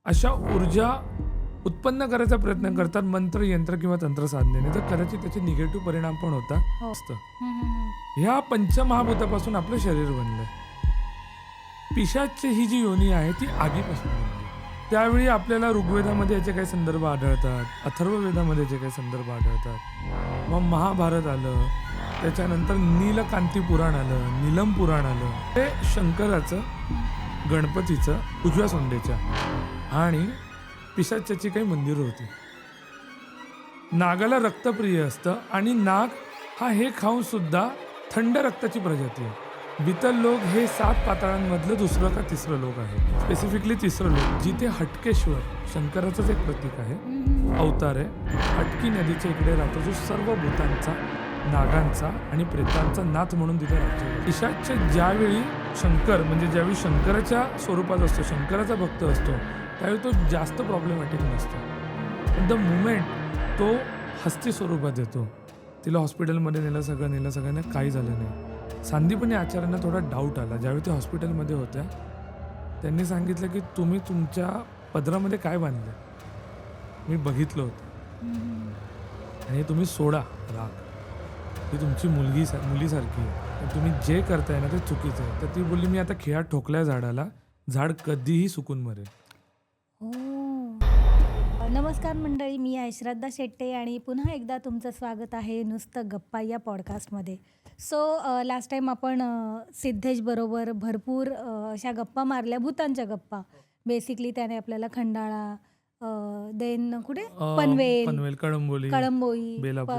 अशा ऊर्जा उत्पन्न करायचा प्रयत्न करतात मंत्र यंत्र किंवा तंत्र साधनेने, तर कदाचित त्याचे निगेटिव्ह परिणाम पण होतात. हो. असतं. हम्म. ह्या पंचमहाभूतापासून आपलं शरीर बनलंय. पिशाच्य ही जी योनी आहे ती आगीपासून बनली. त्यावेळी आपल्याला ऋग्वेदामध्ये याचे काही संदर्भ आढळतात, अथर्ववेदामध्ये याचे काही संदर्भ आढळतात. मग महाभारत आलं, त्याच्यानंतर नीलकांती पुराण आलं, नीलम पुराण आलं. ते शंकराचं, गणपतीचं, उजव्या सोंडेच्या आणि पिशाच्याची काही मंदिरं होती. नागाला रक्तप्रिय असतं आणि नाग हा हे खाऊन सुद्धा थंड रक्ताची प्रजाती आहे. बितल लोक हे 7 पाताळांमधलं दुसरं का तिसरं लोक आहे. स्पेसिफिकली तिसरं लोक, जिथे हटकेश्वर शंकराचंच एक प्रतीक आहे, अवतार आहे. हटकी नदीच्या इकडे राहतो, जो सर्व भूतांचा, नागांचा आणि प्रेतांचा नाथ म्हणून तिथे राज्य. पिशाच्य ज्यावेळी शंकर म्हणजे ज्यावेळी शंकराच्या स्वरूपात असतो, शंकराचा भक्त असतो, त्यावेळी तो जास्त प्रॉब्लेमॅटिक नसतो. पण द मुमेंट तो हस्ती स्वरूपात येतो, तिला हॉस्पिटलमध्ये नेलं, सगळ्यांना काही झालं नाही. सांदीपनी आचार्यांना थोडा डाऊट आला. ज्यावेळी ते हॉस्पिटलमध्ये होत्या, त्यांनी सांगितलं की तुम्ही तुमच्या पदरामध्ये काय बांधलं, मी बघितलं होतं, आणि तुम्ही सोडा राग, ती तुमची मुलीसारखी आहे, पण तुम्ही जे करताय ना ते चुकीचं आहे. तर ती बोलली, मी आता खिळ्यात ठोकलाय झाडाला, झाड कधीही सुकून मरेल. हो. नमस्कार मंडळी, मी आहे श्रद्धा शेट्टे आणि पुन्हा एकदा तुमचं स्वागत आहे नुसतं गप्पा या पॉडकास्टमध्ये. लास्ट टाईम आपण सिद्धेश बरोबर भरपूर अशा गप्पा मारल्या, भूतांच्या गप्पा. बेसिकली त्याने आपल्याला खंडाळा, देन कुठे पनवेल, कळंबोली,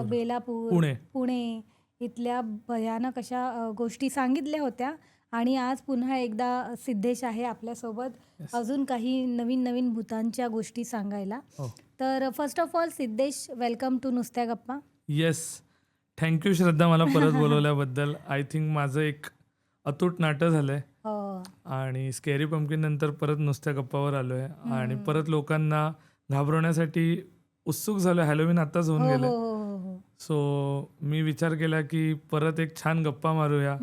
बेलापूर, पुणे इथल्या भयानक अशा गोष्टी सांगितल्या होत्या. आणि आज पुन्हा एकदा सिद्धेश आहे आपल्यासोबत, अजून काही नवीन भूतांच्या गोष्टी सांगायला. तर first of all Siddhesh, welcome to नुसत्या गप्पा. येस, थँक्यू श्रद्धा मला परत बोलवल्याबद्दल. आय थिंक माझं एक अतूट नाटं झालंय आणि स्केरी पंपकिन नंतर परत नुसत्या गप्पावर आलोय आणि परत लोकांना घाबरवण्यासाठी उत्सुक झालोय. हॅलोवीन आत्ताच होऊन गेलं, सो मी विचार केला की परत एक छान गप्पा मारूया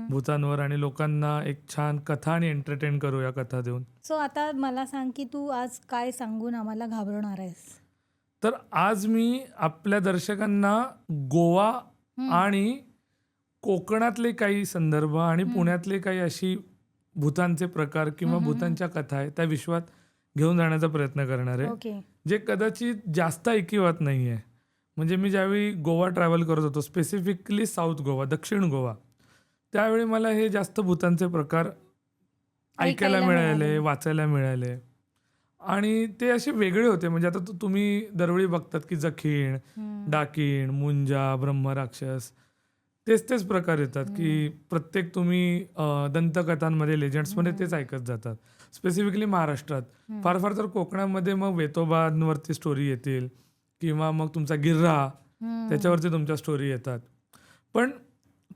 भूतांवर आणि लोकांना एक छान कथा आणि एंटरटेन करूया कथा देऊन. सो आता मला सांग की तू आज काय सांगून आम्हाला घाबरवणार आहेस? तर आज मी आपल्या दर्शकांना गोवा आणि कोकणातले काही संदर्भ आणि पुण्यातले काही अशी भूतांचे प्रकार किंवा भूतांच्या कथा आहे त्या विश्वात घेऊन जाण्याचा प्रयत्न करणार आहे, जे कदाचित जास्त ऐकिवात नाही आहे. म्हणजे मी ज्यावेळी गोवा ट्रॅव्हल करत होतो, स्पेसिफिकली साऊथ गोवा, दक्षिण गोवा, त्यावेळी मला हे जास्त भूतांचे प्रकार ऐकायला मिळाले, वाचायला मिळाले आणि ते असे वेगळे होते. म्हणजे आता तुम्ही दरवेळी बघतात की जखीण, डाकीण, मुंजा, ब्रह्मराक्षस, तेच प्रकार येतात की प्रत्येक तुम्ही दंतकथांमध्ये, लेजंड्समध्ये तेच ऐकत जातात. स्पेसिफिकली महाराष्ट्रात, फार तर कोकणामध्ये मग वेतोबांवरती स्टोरी येतील किंवा मग तुमचा गिर्रा, त्याच्यावरती तुमच्या स्टोरी येतात. पण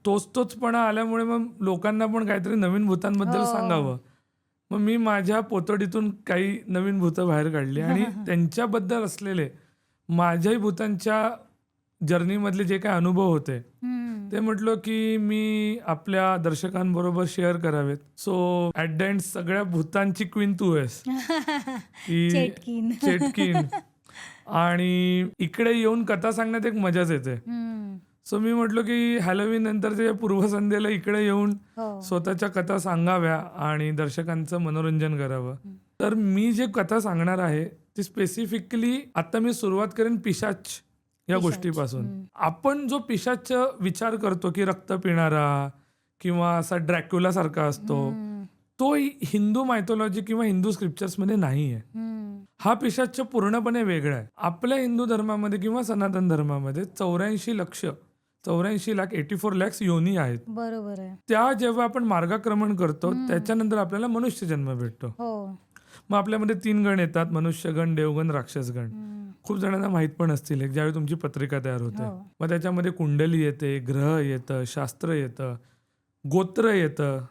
तोचपणा आल्यामुळे मग लोकांना पण काहीतरी नवीन भूतांबद्दल सांगावं. मग मी माझ्या पोतडीतून काही नवीन भूतं बाहेर काढली आणि त्यांच्याबद्दल असलेले माझ्याही भूतांच्या जर्नीमधले जे काही अनुभव होते ते म्हटलं की मी आपल्या दर्शकांबरोबर शेअर करावेत. सो ॲट द एंड सगळ्या भूतांची क्वीन तू आहेस की चेटकीन. आणि इकडे येऊन कथा सांगण्यात एक मजाच येते. सो मी म्हटलो की हॅलोवीन नंतरच्या पूर्वसंध्येला इकडे येऊन स्वतःच्या कथा सांगाव्या आणि दर्शकांचं मनोरंजन करावं. तर मी जे कथा सांगणार आहे ती स्पेसिफिकली आता मी सुरुवात करेन पिशाच या गोष्टीपासून. आपण जो पिशाच विचार करतो की रक्त पिणारा किंवा असा ड्रॅक्युला सारखा असतो, तो हिंदू मायथॉलॉजी किंवा हिंदू स्क्रिप्चर्समध्ये नाही आहे. हा पिशाच पूर्णपणे वेगळा आहे. आपल्या हिंदू धर्मामध्ये किंवा सनातन धर्मामध्ये 84 लाख 84 lakhs योनी आहेत. बरोबर आहे. त्या जेव्हा आपण मार्गाक्रमण करतो त्याच्यानंतर आपल्याला मनुष्य जन्म भेटतो. मग आपल्यामध्ये 3 गण येतात, मनुष्यगण, देवगण, राक्षसगण. खूप जणांना माहित पण असतील ज्यावेळी तुमची पत्रिका तयार होते. मग त्याच्यामध्ये कुंडली येते, ग्रह येतं, शास्त्र येतं, गोत्र येतं,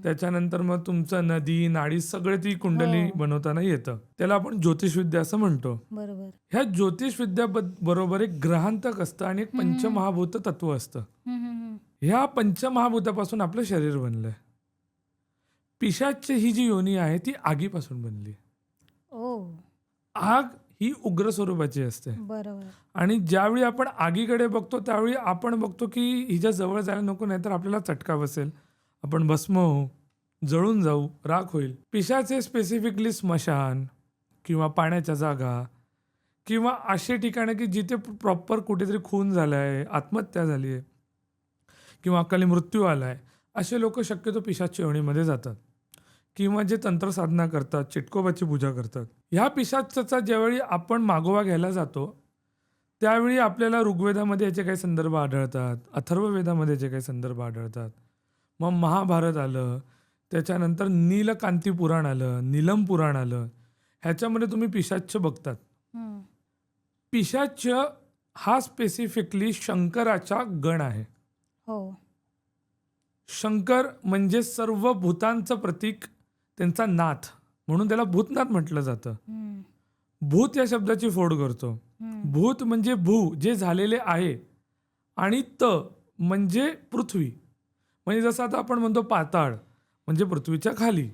त्याच्यानंतर मग तुमचं नदी नाडी सगळे ती कुंडली बनवताना येतं. त्याला आपण ज्योतिषविद्या असं म्हणतो. बरोबर. ह्या ज्योतिषविद्या बरोबर एक ग्रहांतक असतं आणि एक पंचमहाभूत तत्व असतं. ह्या पंचमहाभूतापासून आपलं शरीर बनलंय. पिशाच्य ही जी योनी आहे ती आगीपासून बनली. आग ही उग्र स्वरूपाची असते बरोबर. आणि ज्यावेळी आपण आगीकडे बघतो त्यावेळी आपण बघतो की हिच्या जवळ जायला नको, नाहीतर आपल्याला चटका बसेल, आपण भस्म होऊ, जळून जाऊ, राख होईल. पिशाचे स्पेसिफिकली स्मशान किंवा पाण्याच्या जागा किंवा असे ठिकाणं की जिथे प्रॉपर कुठेतरी खून झाला आहे, आत्महत्या झाली आहे किंवा अकाली मृत्यू आला आहे, असे लोक शक्यतो पिशाच योनीमध्ये जातात किंवा जे तंत्रसाधना करतात, चिटकोबाची पूजा करतात. ह्या पिशाचाचा ज्यावेळी आपण मागोवा घ्यायला जातो त्यावेळी आपल्याला ऋग्वेदामध्ये याचे काही संदर्भ आढळतात, अथर्ववेदामध्ये याचे काही संदर्भ आढळतात. मग महाभारत आलं, त्याच्यानंतर नीलकांती पुराण आलं, नीलम पुराण आलं, ह्याच्यामध्ये तुम्ही पिशाच्च बघतात. हम्म. पिशाच्च हा स्पेसिफिकली शंकराचा गण आहे. हो. शंकर म्हणजे सर्व भूतांचं प्रतीक, त्यांचा नाथ, म्हणून त्याला भूतनाथ म्हटलं जातं. हम्म. भूत या शब्दाची फोड करतो. हम्म. भूत म्हणजे भू, जे झालेले आहे, आणि त म्हणजे पृथ्वी. म्हणजे जसं आता आपण म्हणतो पाताळ म्हणजे पृथ्वीच्या खाली.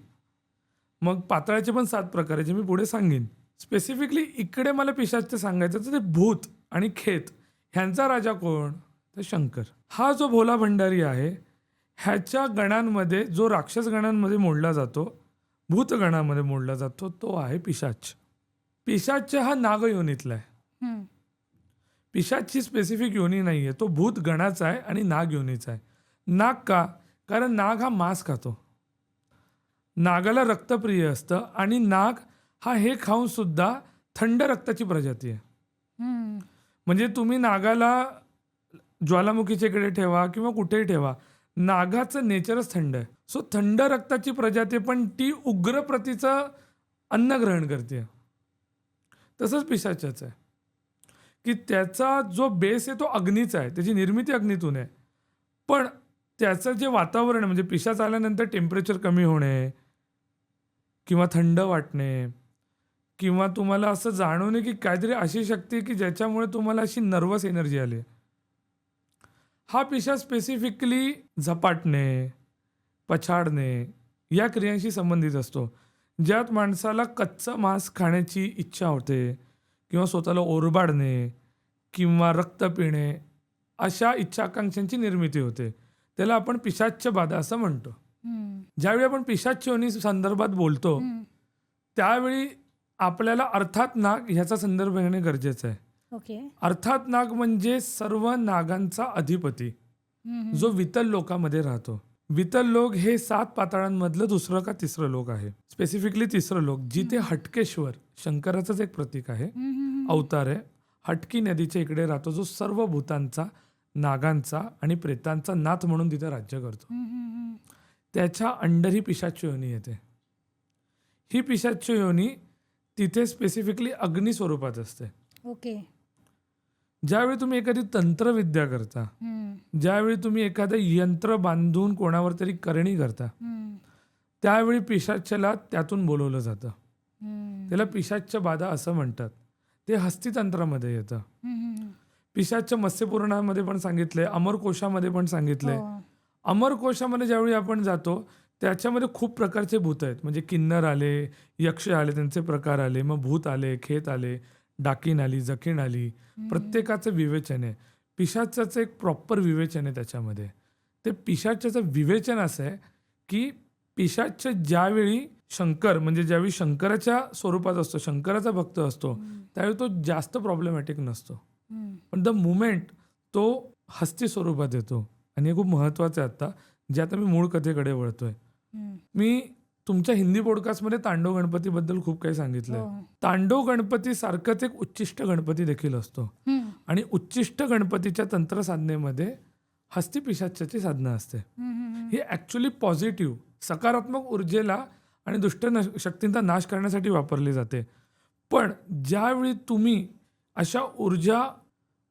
मग पाताळाचे पण 7 प्रकार आहे जे मी पुढे सांगेन. स्पेसिफिकली इकडे मला पिशाच्च सांगायचं तर ते भूत आणि खेत ह्यांचा राजा कोण, तर शंकर. हा जो भोला भंडारी आहे ह्याच्या गणांमध्ये जो राक्षस गणांमध्ये मोडला जातो, भूतगणामध्ये मोडला जातो, तो आहे पिशाच. पिशाच हा नागयोनीतला आहे. हम्म. पिशाचची स्पेसिफिक योनी नाही आहे, तो भूत गणाचा आहे आणि नाग योनीचा आहे. नाग का? कारण नाग हा मांस खातो, नागाला रक्तप्रिय असतं आणि नाग हा हे खाऊन सुद्धा थंड रक्ताची प्रजाती आहे. हम्म. म्हणजे तुम्ही नागाला ज्वालामुखीच्या इकडे ठेवा किंवा कुठेही ठेवा, नागाचं नेचरच थंड आहे. सो थंड रक्ताची प्रजाती, पण ती उग्र प्रतीचं अन्न ग्रहण करते. तसंच पिशाचाच आहे की त्याचा जो बेस आहे तो अग्नीचा आहे, त्याची निर्मिती अग्नीतून आहे. पण त्याचं जे वातावरण आहे, म्हणजे पिशाच आल्यानंतर टेम्परेचर कमी होणे किंवा थंड वाटणे किंवा तुम्हाला असं जाणवणे की काहीतरी अशी शक्ती की ज्याच्यामुळे तुम्हाला अशी नर्वस एनर्जी आली, हा पिशाच स्पेसिफिकली झपाटणे, पछाडणे या क्रियांशी संबंधित असतो. ज्यात माणसाला कच्चं मांस खाण्याची इच्छा होते किंवा स्वतःला ओरबाडणे किंवा रक्त पिणे अशा इच्छा आकांक्षांची निर्मिती होते. त्याला आपण पिशाच्च बाधा असं म्हणतो. हम्म. ज्यावेळी आपण पिशाच्च योनी संदर्भात बोलतो हम्म. त्यावेळी आपल्याला अर्थात नाग ह्याचा संदर्भ घेणे गरजेचं आहे. ओके. अर्थात नाग म्हणजे सर्व नागांचा अधिपती, हम्म. जो वितल लोकामध्ये राहतो. वितल लोक हे 7 पाताळांमधलं दुसरं का तिसरं लोक आहे. स्पेसिफिकली तिसरं लोक, जिथे हटकेश्वर शंकराचंच एक प्रतीक आहे, हम्म. अवतार आहे. हटकी नदीच्या इकडे राहतो, जो सर्व भूतांचा, नागांचा आणि प्रेतांचा नाथ म्हणून तिथे राज्य करतो. हम्म. त्याच्या अंडर ही पिशाच्च योनी येते. ही पिशाच्च योनी तिथे स्पेसिफिकली अग्नी स्वरूपात असते. ओके. ज्यावेळी तुम्ही एखादी तंत्रविद्या करता, हम्म. ज्यावेळी तुम्ही एखादं यंत्र बांधून कोणावर तरी करणी करता, हम्म. त्यावेळी पिशाच्चला त्यातून बोलवलं जातं. हम्म. त्याला पिशाच्च बाधा असं म्हणतात. ते हस्तितंत्रामध्ये येतं. हम्म. पिशाच्च मत्स्यपुराणामध्ये पण सांगितलंय, अमरकोशामध्ये पण सांगितलंय. हो. अमरकोशामध्ये ज्यावेळी आपण जातो त्याच्यामध्ये खूप प्रकारचे भूत आहेत. म्हणजे किन्नर आले, यक्ष आले, त्यांचे प्रकार आले, मग भूत आले, खेत आले, डाकीन आली, जखीण आली. प्रत्येकाचं विवेचन आहे. पिशाच्याचं एक प्रॉपर विवेचन आहे त्याच्यामध्ये. ते पिशाच्याचं विवेचन असं आहे की पिशाच्च ज्यावेळी शंकर, म्हणजे ज्यावेळी शंकराच्या स्वरूपात असतो, शंकराचा भक्त असतो, त्यावेळी तो जास्त प्रॉब्लेमॅटिक नसतो. हम्म. पण द मुमेंट तो हस्ती स्वरूपात येतो, आणि हे खूप महत्त्वाचं आहे आता, जे आता मी मूळ कथेकडे वळतोय. हम्म. मी तुमच्या हिंदी पॉडकास्टमध्ये तांडव गणपतीबद्दल खूप काही सांगितलंय. हो. तांडव गणपती सारखंच एक उच्चिष्ट गणपती देखील असतो, हम्म. आणि उच्चिष्ट गणपतीच्या तंत्रसाधनेमध्ये हस्ती पिशाच्याची साधना असते. हम्म. ही ॲक्च्युली पॉझिटिव्ह, सकारात्मक ऊर्जेला आणि दुष्ट शक्तींचा नाश करण्यासाठी वापरली जाते. पण ज्यावेळी तुम्ही अशा ऊर्जा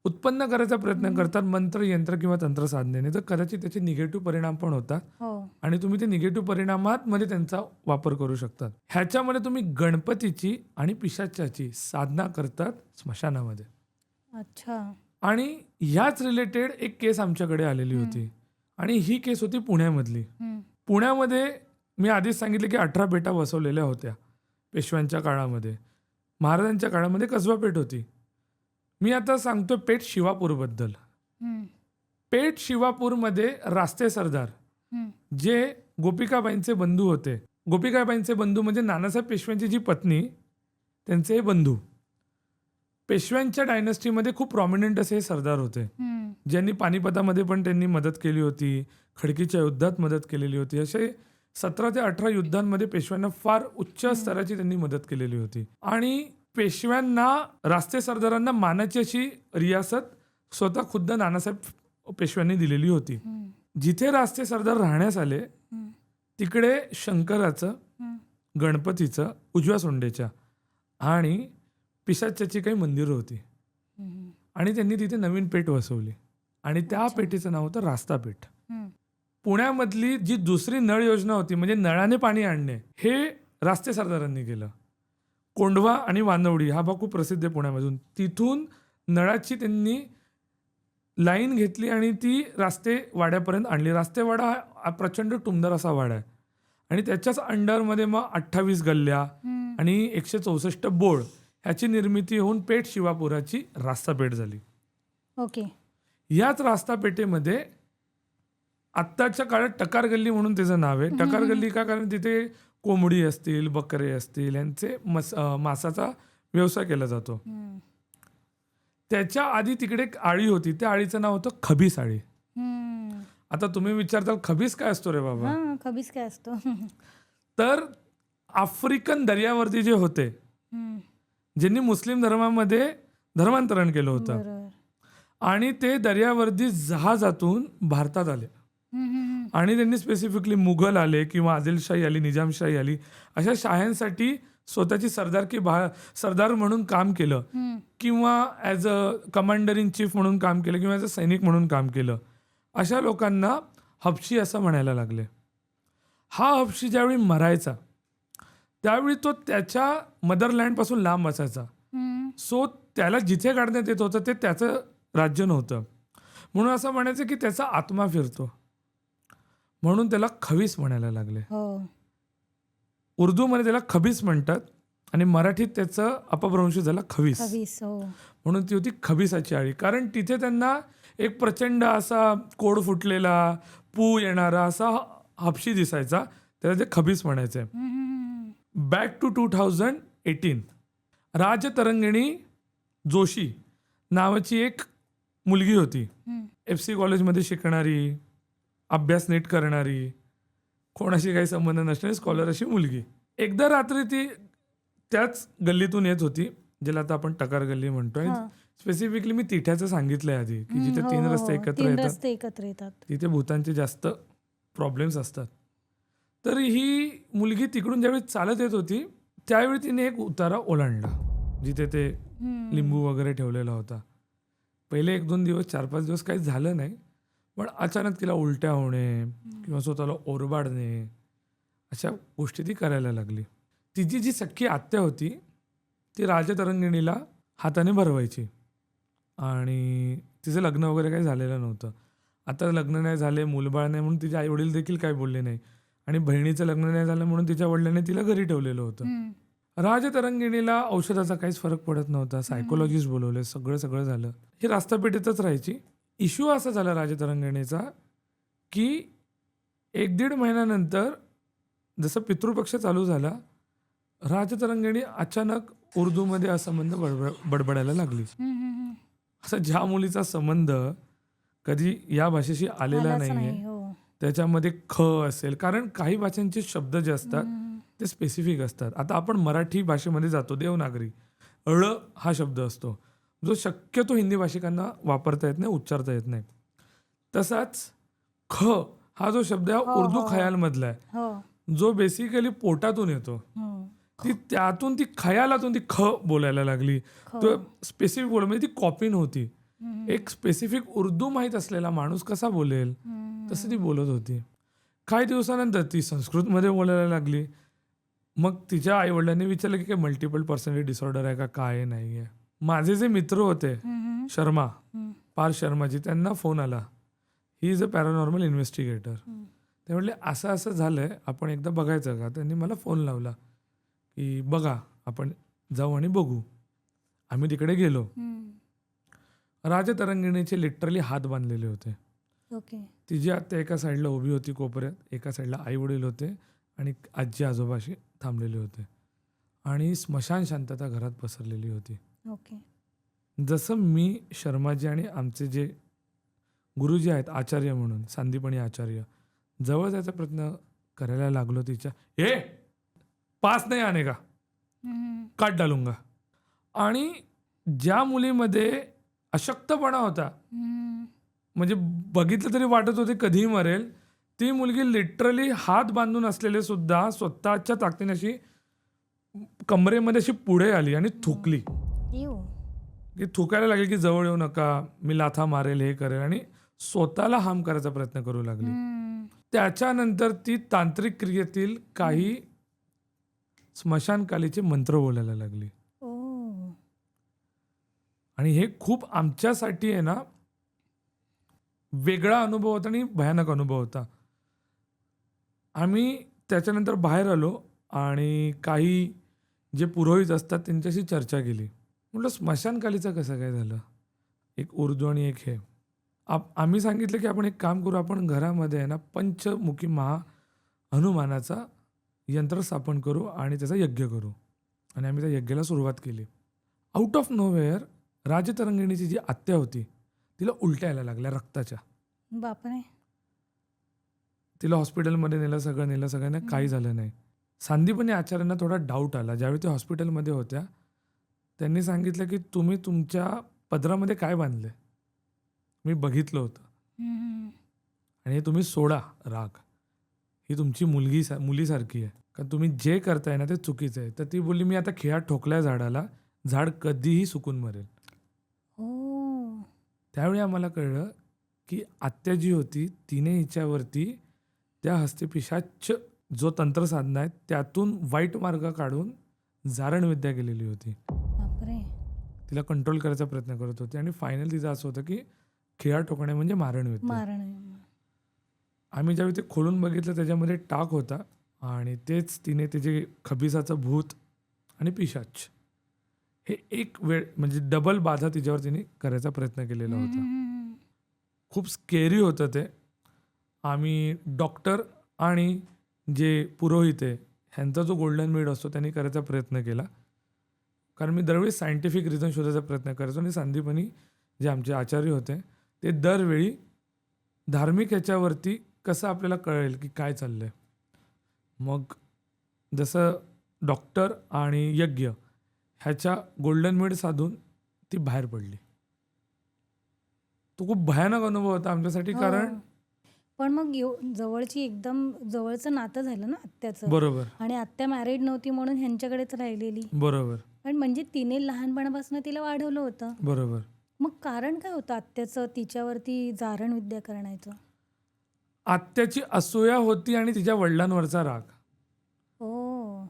उत्पन्न करायचा प्रयत्न करतात मंत्र, यंत्र किंवा तंत्रसाधनेने, तर कदाचित त्याचे निगेटिव्ह परिणाम पण होतात, हो. आणि तुम्ही ते निगेटिव्ह परिणामांमध्ये त्यांचा वापर करू शकतात. ह्याच्यामध्ये तुम्ही गणपतीची आणि पिशाच्याची साधना करतात स्मशानामध्ये. अच्छा. आणि ह्याच रिलेटेड एक केस आमच्याकडे आलेली होती, आणि ही केस होती पुण्यामधली. हम्म. पुण्यामध्ये मी आधीच सांगितलं की 18 पेटा बसवलेल्या होत्या पेशव्यांच्या काळामध्ये. महाराजांच्या काळामध्ये कसबा पेठ होती. मी आता सांगतो पेठ शिवापूरबद्दल. पेठ शिवापूरमध्ये रास्ते सरदार जे गोपिकाबाईंचे बंधू होते. गोपिकाबाईंचे बंधू म्हणजे नानासाहेब पेशव्यांची जी पत्नी, त्यांचे हे बंधू. पेशव्यांच्या डायनॅस्टीमध्ये खूप प्रॉमिनंट असे हे सरदार होते, ज्यांनी पानिपतामध्ये पण त्यांनी मदत केली होती, खडकीच्या युद्धात मदत केलेली होती. असे 17 ते 18 युद्धांमध्ये पेशव्यांना फार उच्च स्तराची त्यांनी मदत केलेली होती. आणि पेशव्यांना, रास्ते सरदारांना मानाची अशी रियासत स्वतः खुद्द नानासाहेब पेशव्यांनी दिलेली होती. जिथे रास्ते सरदार राहण्यास आले तिकडे शंकराचं, गणपतीचं, उजव्या सोंडेच्या आणि पिशाच्याची काही मंदिरं होती. आणि त्यांनी तिथे नवीन पेठ वसवली आणि त्या पेठेचं नाव होतं रास्ता पेठ. पुण्यामधली जी दुसरी नळ योजना होती, म्हणजे नळाने पाणी आणणे, हे रास्ते सरदारांनी केलं. कोंढवा आणि वानवडी हा भाग खूप प्रसिद्ध आहे पुण्यामधून. तिथून नळाची त्यांनी लाईन घेतली आणि ती रास्ते वाड्यापर्यंत आणली. रास्तेवाडा हा प्रचंड टुमदार असा वाडा आहे आणि त्याच्याच अंडरमध्ये मग 28 गल्ल्या आणि 164 बोळ ह्याची निर्मिती होऊन पेठ शिवापुराची रास्ता पेठ झाली. ओके. याच रास्ता पेठेमध्ये आत्ताच्या काळात टकार गल्ली म्हणून त्याचं नाव आहे. टकार गल्ली का? कारण तिथे कोंबडी असतील, बकरे असतील, यांचे मांसाचा व्यवसाय केला जातो. त्याच्या आधी तिकडे एक आळी होती, त्या आळीचं नाव होतं खबीस आळी. आता तुम्ही विचारताल खबीस काय असतो रे बाबा? खबीस काय असतो? तर आफ्रिकन दर्यावर्दी जे होते, ज्यांनी मुस्लिम धर्मामध्ये धर्मांतरण केलं होतं आणि ते दर्यावर्दी जहाजातून भारतात आले आणि त्यांनी स्पेसिफिकली मुघल आले किंवा आदिलशाही आली, निजामशाही आली, अशा शाह्यांसाठी स्वतःची सरदार म्हणून काम केलं किंवा as a commander in chief म्हणून काम केलं किंवा ॲज अ सैनिक म्हणून काम केलं. अशा लोकांना हबशी असं म्हणायला लागले. हा हबशी ज्यावेळी मरायचा त्यावेळी तो त्याच्या मदरलँडपासून लांब असायचा. सो त्याला जिथे काढण्यात येत होतं ते त्याचं राज्य नव्हतं, म्हणून असं म्हणायचं की त्याचा आत्मा फिरतो, म्हणून त्याला खबीस म्हणायला लागले. उर्दूमध्ये त्याला खबीस म्हणतात आणि मराठीत त्याचं अपभ्रंश झाला खबीस. म्हणून ती होती खबीसाची आळी. कारण तिथे त्यांना एक प्रचंड असा कोड फुटलेला, पू येणारा असा हबशी दिसायचा, त्याला ते खबीस म्हणायचे. बॅक टू 2018, राजतरंगिणी जोशी नावाची एक मुलगी होती, FC कॉलेजमध्ये शिकणारी, अभ्यास नीट करणारी, कोणाशी काही संबंध नसणारी स्कॉलर अशी मुलगी. एकदा रात्री ती त्याच गल्लीतून येत होती, ज्याला आता आपण टकार गल्ली म्हणतो. आणि स्पेसिफिकली मी तिठ्याचं सांगितलंय आधी की जिथे 3 रस्ते एकत्र येतात तिथे भूतांचे जास्त प्रॉब्लेम्स असतात. तर ही मुलगी तिकडून ज्यावेळी चालत येत होती त्यावेळी तिने एक उतारा ओलांडला जिथे ते लिंबू वगैरे ठेवलेला होता. पहिले 1-2 दिवस, 4-5 दिवस काही झालं नाही, पण अचानक तिला उलट्या होणे किंवा स्वतःला ओरबाडणे अशा गोष्टी ती करायला लागली. तिची जी सख्खी आत्या होती ती राजतरंगिणीला हाताने भरवायची आणि तिचं लग्न वगैरे काही झालेलं नव्हतं. आता लग्न नाही झाले, मूलबाळ नाही म्हणून तिचे आईवडील देखील काही बोलले नाही आणि बहिणीचं लग्न नाही झालं म्हणून तिच्या वडिलांनी तिला घरी ठेवलेलं होतं. राजतरंगिणीला औषधाचा काहीच फरक पडत नव्हता, सायकोलॉजिस्ट बोलवले, सगळं झालं. ही रास्तापेठेतच राहायची. इश्यू असा झाला राजतरंगिणीचा की 1-1.5 महिन्यानंतर जसं पितृपक्ष चालू झाला, राजतरंगिणी अचानक उर्दूमध्ये असंबंध बडबडायला लागली. असं ज्या मुलीचा संबंध कधी या भाषेशी आलेला नाहीये, त्याच्यामध्ये ख असेल, कारण काही भाषांचे शब्द जे असतात ते स्पेसिफिक असतात. आता आपण मराठी भाषेमध्ये जातो, देवनागरी, ळ हा शब्द असतो जो शक्यतो हिंदी भाषिकांना वापरता येत नाही, उच्चारता येत नाही. तसाच ख हा जो शब्द आहे उर्दू खयालमधला आहे, जो बेसिकली पोटातून येतो. त्यातून ती खयालातून ती ख बोलायला लागली. तो स्पेसिफिक बोल म्हणजे ती कॉपी नव्हती. एक स्पेसिफिक उर्दू माहीत असलेला माणूस कसा बोलेल तसं ती बोलत होती. काही दिवसानंतर ती संस्कृतमध्ये बोलायला लागली. मग तिच्या आईवडिलांनी विचारलं की काय मल्टिपल पर्सनॅलिटी डिसऑर्डर आहे का, काय नाही आहे. माझे जे मित्र होते शर्मा, पार्थ शर्माजी, त्यांना फोन आला, he is a paranormal investigator. ते म्हटले असं झालंय, आपण एकदा बघायचं का? त्यांनी मला फोन लावला की बघा, आपण जाऊ आणि बघू. आम्ही तिकडे गेलो. हम्म. राजतरंगिणीचे लिटरली हात बांधलेले होते. ओके. तिची आत्या एका साईडला उभी होती कोपऱ्यात, एका साईडला आई वडील होते आणि आजी आजोबाशी थांबलेले होते आणि स्मशान शांतता घरात पसरलेली होती. ओके. जसं मी शर्माजी आणि आमचे जे गुरुजी आहेत आचार्य म्हणून सांदीपणी आचार्य जवळ जायचा प्रयत्न करायला लागलो तिच्या, ए पास नाही आने का, हम्म. काट डालूंगा. आणि ज्या मुलीमध्ये अशक्तपणा होता, हम्म. म्हणजे बघितलं तरी वाटत होते कधीही मरेल, ती मुलगी लिटरली हात बांधून असलेले सुद्धा स्वतःच्या ताकदीने अशी कमरेमध्ये अशी पुढे आली आणि थुकली. इव. की थुकायला लागेल की जवळ येऊ नका, मी लाथा मारेल, हे करेल, आणि स्वतःला हार्म करायचा प्रयत्न करू लागली. हम्म. त्याच्यानंतर ती तांत्रिक क्रियेतील काही स्मशानकालीचे मंत्र बोलायला लागली. ओ. आणि हे खूप आमच्यासाठी आहे ना वेगळा अनुभव होता आणि भयानक अनुभव होता. आम्ही त्याच्यानंतर बाहेर आलो आणि काही जे पुरोहित असतात त्यांच्याशी चर्चा केली. म्हटलं स्मशानकालीचं कसं काय झालं, एक उर्दू आणि एक हे. आम्ही सांगितलं की आपण एक काम करू, आपण घरामध्ये आहे ना पंचमुखी हनुमानाचा यंत्र स्थापन करू आणि त्याचा यज्ञ करू. आणि आम्ही त्या यज्ञाला सुरुवात केली. आउट ऑफ नोवेअर राजतरंगिणीची जी आत्या होती तिला उलट्या यायला लागल्या रक्ताच्या. बापरे. तिला हॉस्पिटलमध्ये नेलं, सगळं नेलं, सगळ्यांना काही झालं नाही. सांदीपणी आचार्यांना थोडा डाऊट आला. ज्यावेळी ते हॉस्पिटलमध्ये होत्या त्यांनी सांगितलं की तुम्ही तुमच्या पदरामध्ये काय बांधले, मी बघितलं होतं, हम्म. आणि हे तुम्ही सोडा राग, ही तुमची मुलीसारखी आहे, कारण तुम्ही जे करताय ना ते चुकीचं आहे. तर ती बोलली मी आता खिळा ठोकलाय झाडाला, झाड कधीही सुकून मरेल. ओ. त्यावेळी आम्हाला कळलं की आत्या जी होती तिने हिच्यावरती त्या हस्तिपिशाच जो तंत्रसाधना आहे त्यातून वाईट मार्ग काढून जारणविद्या केलेली होती. बापरे. तिला कंट्रोल करायचा प्रयत्न करत होती आणि फायनल तिचं असं होतं की खिळा ठोकणे म्हणजे मारणविद्या. मारण. आम्ही ज्यावेळी ते खोलून बघितलं त्याच्यामध्ये टाक होता आणि तेच तिने त्याचे खबिसाचं भूत आणि पिशाच हे एक वेळ म्हणजे डबल बाधा तिच्यावर तिने करायचा प्रयत्न केलेला होता. खूप स्केरी होतं ते. आम्ही डॉक्टर आणि जे पुरोहित आहे ह्यांचा जो गोल्डन मीड असतो त्यांनी करायचा प्रयत्न केला, कारण मी दरवेळी सायंटिफिक रिझन शोधायचा प्रयत्न करायचो. आणि सांदीपणी जे आमचे आचार्य होते ते दरवेळी धार्मिक ह्याच्यावरती कसं आपल्याला कळेल की काय चाललंय. मग जसं डॉक्टर आणि यज्ञ ह्याच्या गोल्डन मीड साधून ती बाहेर पडली. तो खूप भयानक अनुभव होता आमच्यासाठी, कारण पण मग जवळची एकदम जवळचं नातं झालं ना आत्याचं. बरोबर आणि आत्या मॅरिड नव्हती म्हणून ह्यांच्याकडेच राहिलेली. बरोबर पण म्हणजे तिने लहानपणापासून तिला वाढवलं होतं. बरोबर. मग कारण काय होतं आत्याचं तिच्यावरती जारण विद्या करण्याचं? आत्याची असूया होती आणि तिच्या वडिलांवरचा राग. ओ.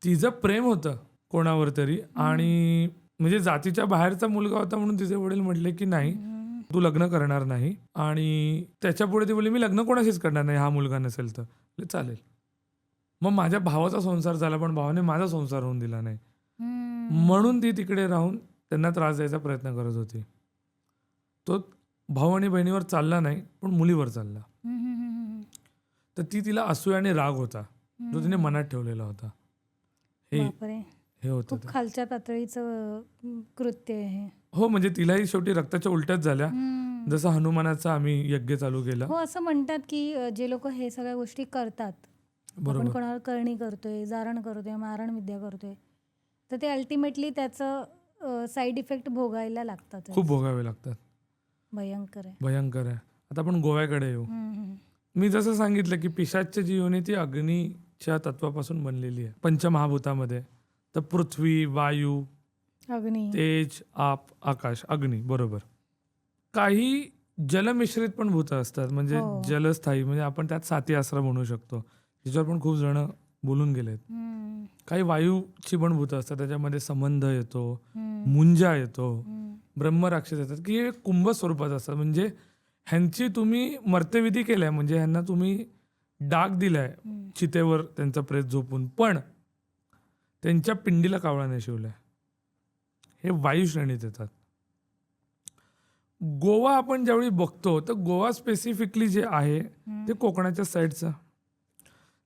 तिचं प्रेम होतं कोणावर तरी, आणि म्हणजे जातीच्या बाहेरचा मुलगा होता म्हणून तिचे वडील म्हटले की नाही तू लग्न करणार नाही. आणि त्याच्यापुढे ती बोलली मी लग्न कोणाशीच करणार नाही, हा मुलगा नसेल तर. चालेल. मग माझ्या भावाचा संसार झाला पण भावाने माझा संसार होऊन दिला नाही, म्हणून ती तिकडे राहून त्यांना त्रास द्यायचा प्रयत्न करत होती. तो भाऊ आणि बहिणीवर चालला नाही पण मुलीवर चालला. तर तिला असूया आणि राग होता जो तिने मनात ठेवलेला होता. हे होतं खूप खालच्या पातळीचं कृत्य आहे. हो, म्हणजे तिलाही शेवटी रक्ताच्या उलट्याच झाल्या. जसं हनुमानाचा आम्ही यज्ञ चालू केला. हो, असं म्हणतात की जे लोक हे सगळ्या गोष्टी करतात, आपण कोणावर करणी करतोय, जारण करतोय, मारण विद्या करतोय, तर ते अल्टिमेटली त्याचं साईड इफेक्ट भोगायला लागतात. खूप भोगावे लागतात. भयंकर आहे. भयंकर आहे. आता आपण गोव्याकडे येऊ. मी जसं सांगितलं की पिशाचची जी योनी ती अग्नीच्या तत्वापासून बनलेली आहे. पंचमहाभूतामध्ये तर पृथ्वी, वायू, अग्नी, तेज, आप, आकाश, अग्नी. बरोबर. काही जलमिश्रित पण भूतं असतात, म्हणजे जलस्थायी, म्हणजे आपण त्यात साती आसरा म्हणू शकतो, ज्याच्यावर पण खूप जण बोलून गेलेत. काही वायूची पण भूतं असतात, त्याच्यामध्ये संबंध येतो, मुंजा येतो, ब्रह्मराक्षस येतात, की हे कुंभ स्वरूपात असतात. म्हणजे ह्यांची तुम्ही मर्त्यविधी केलाय, म्हणजे ह्यांना तुम्ही डाग दिलाय चितेवर त्यांचा प्रेत झोपून, पण त्यांच्या पिंडीला कावळाने शिवलंय. हे वायू श्रेणीत येतात. गोवा आपण ज्यावेळी बघतो तर गोवा स्पेसिफिकली जे आहे ते कोकणाच्या साईडचं.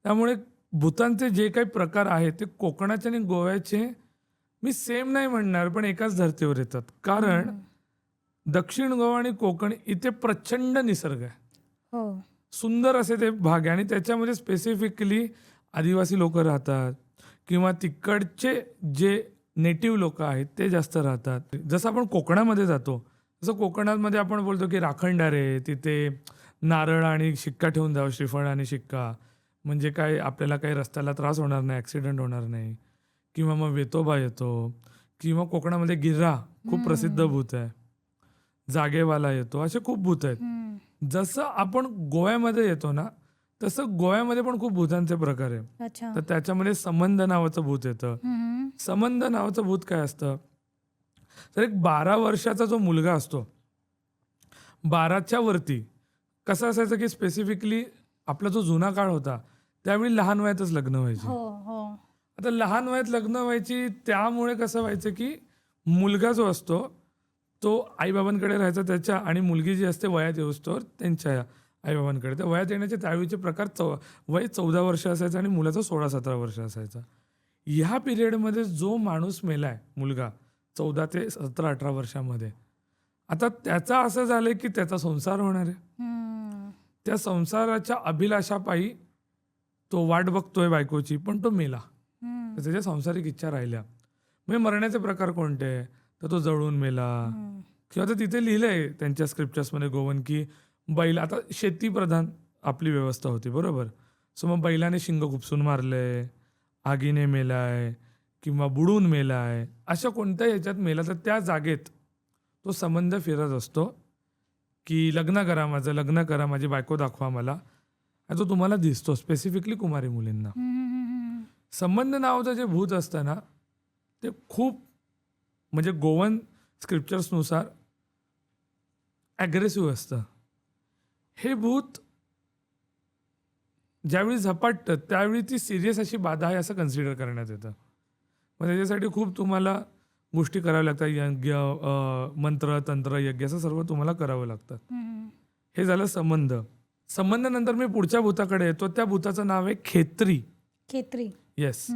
त्यामुळे भूतांचे जे काही प्रकार आहेत ते कोकणाचे आणि गोव्याचे मी सेम नाही म्हणणार, पण एकाच धर्तीवर येतात. कारण दक्षिण गोवा आणि कोकण इथे प्रचंड निसर्ग आहे. हो. सुंदर असे ते भाग आहे आणि त्याच्यामध्ये स्पेसिफिकली आदिवासी लोक राहतात किंवा तिकडचे जे नेटिव्ह लोक आहेत ते जास्त राहतात. जसं आपण कोकणामध्ये जातो तसं कोकणामध्ये आपण बोलतो की राखणदारे, तिथे नारळ आणि शिक्का ठेवून जावं, श्रीफळ आणि शिक्का, म्हणजे काय आपल्याला काही रस्त्याला त्रास होणार नाही, ॲक्सिडेंट होणार नाही. किंवा मग वेतोबा येतो, किंवा कोकणामध्ये गिर्रा खूप प्रसिद्ध भूत आहे, जागेवाला येतो, असे खूप भूत आहेत. जसं आपण गोव्यामध्ये येतो ना तसं गोव्यामध्ये पण खूप भूतांचे प्रकार आहे. अच्छा. तर त्याच्यामध्ये संबंध नावाचं भूत येतं. संबंध नावाचं भूत काय असतं तर एक 12 वर्षाचा जो मुलगा असतो, 12च्या वरती कसं असायचं की स्पेसिफिकली आपला जो जुना काळ होता त्यावेळी लहान वयातच लग्न व्हायची. हो हो. आता लहान वयात लग्न व्हायची त्यामुळे कसं व्हायचं की मुलगा जो असतो तो आईबाबांकडे राहायचा त्याच्या, आणि मुलगी जी असते वयात येऊस्तोवर त्यांच्या आईबाबांकडे. तर वयात येण्याचे त्यावेळीचे प्रकार वय 14 वर्ष असायचं आणि मुलाचं 16-17 वर्ष असायचं. ह्या पिरियडमध्ये जो माणूस मेलाय मुलगा 14 ते 17-18 वर्षामध्ये, आता त्याचा असं झालंय की त्याचा संसार होणार आहे. त्या संसाराच्या अभिलाषापायी तो वाट बघतोय बायकोची, पण तो मेला. तर त्याच्या सांसारिक इच्छा राहिल्या. म्हणजे मरण्याचे प्रकार कोणते, तर तो जळून मेला. किंवा तर तिथे लिहिलंय त्यांच्या स्क्रिप्चर्समध्ये गोवन की बैल, आता शेतीप्रधान आपली व्यवस्था होती बरोबर, सो मग बैलाने शिंग खुपसून मारले, आगीने मेलाय किंवा बुडून मेलाय, अशा कोणत्याही ह्याच्यात मेला तर त्या जागेत तो संबंध फिरत असतो की लग्न करा माझं, लग्न करा, माझी बायको दाखवा मला. आणि तो तुम्हाला दिसतो स्पेसिफिकली कुमारी मुलींना. संबंध नावाचं जे भूत असतं ना ते खूप म्हणजे गोवन स्क्रिप्चर्सनुसार ॲग्रेसिव्ह असतं. हे भूत ज्यावेळी झपाटतं त्यावेळी ती सिरियस अशी बाधा आहे असं कन्सिडर करण्यात येतं. मग त्याच्यासाठी खूप तुम्हाला गोष्टी कराव्या लागतात, यज्ञ, मंत्र, तंत्र, यज्ञ असं सर्व तुम्हाला करावं लागतं. हे झालं संबंध. संबंधानंतर मी पुढच्या भूताकडे येतो. त्या भूताचं नाव आहे खेत्री. खेत्री. येस,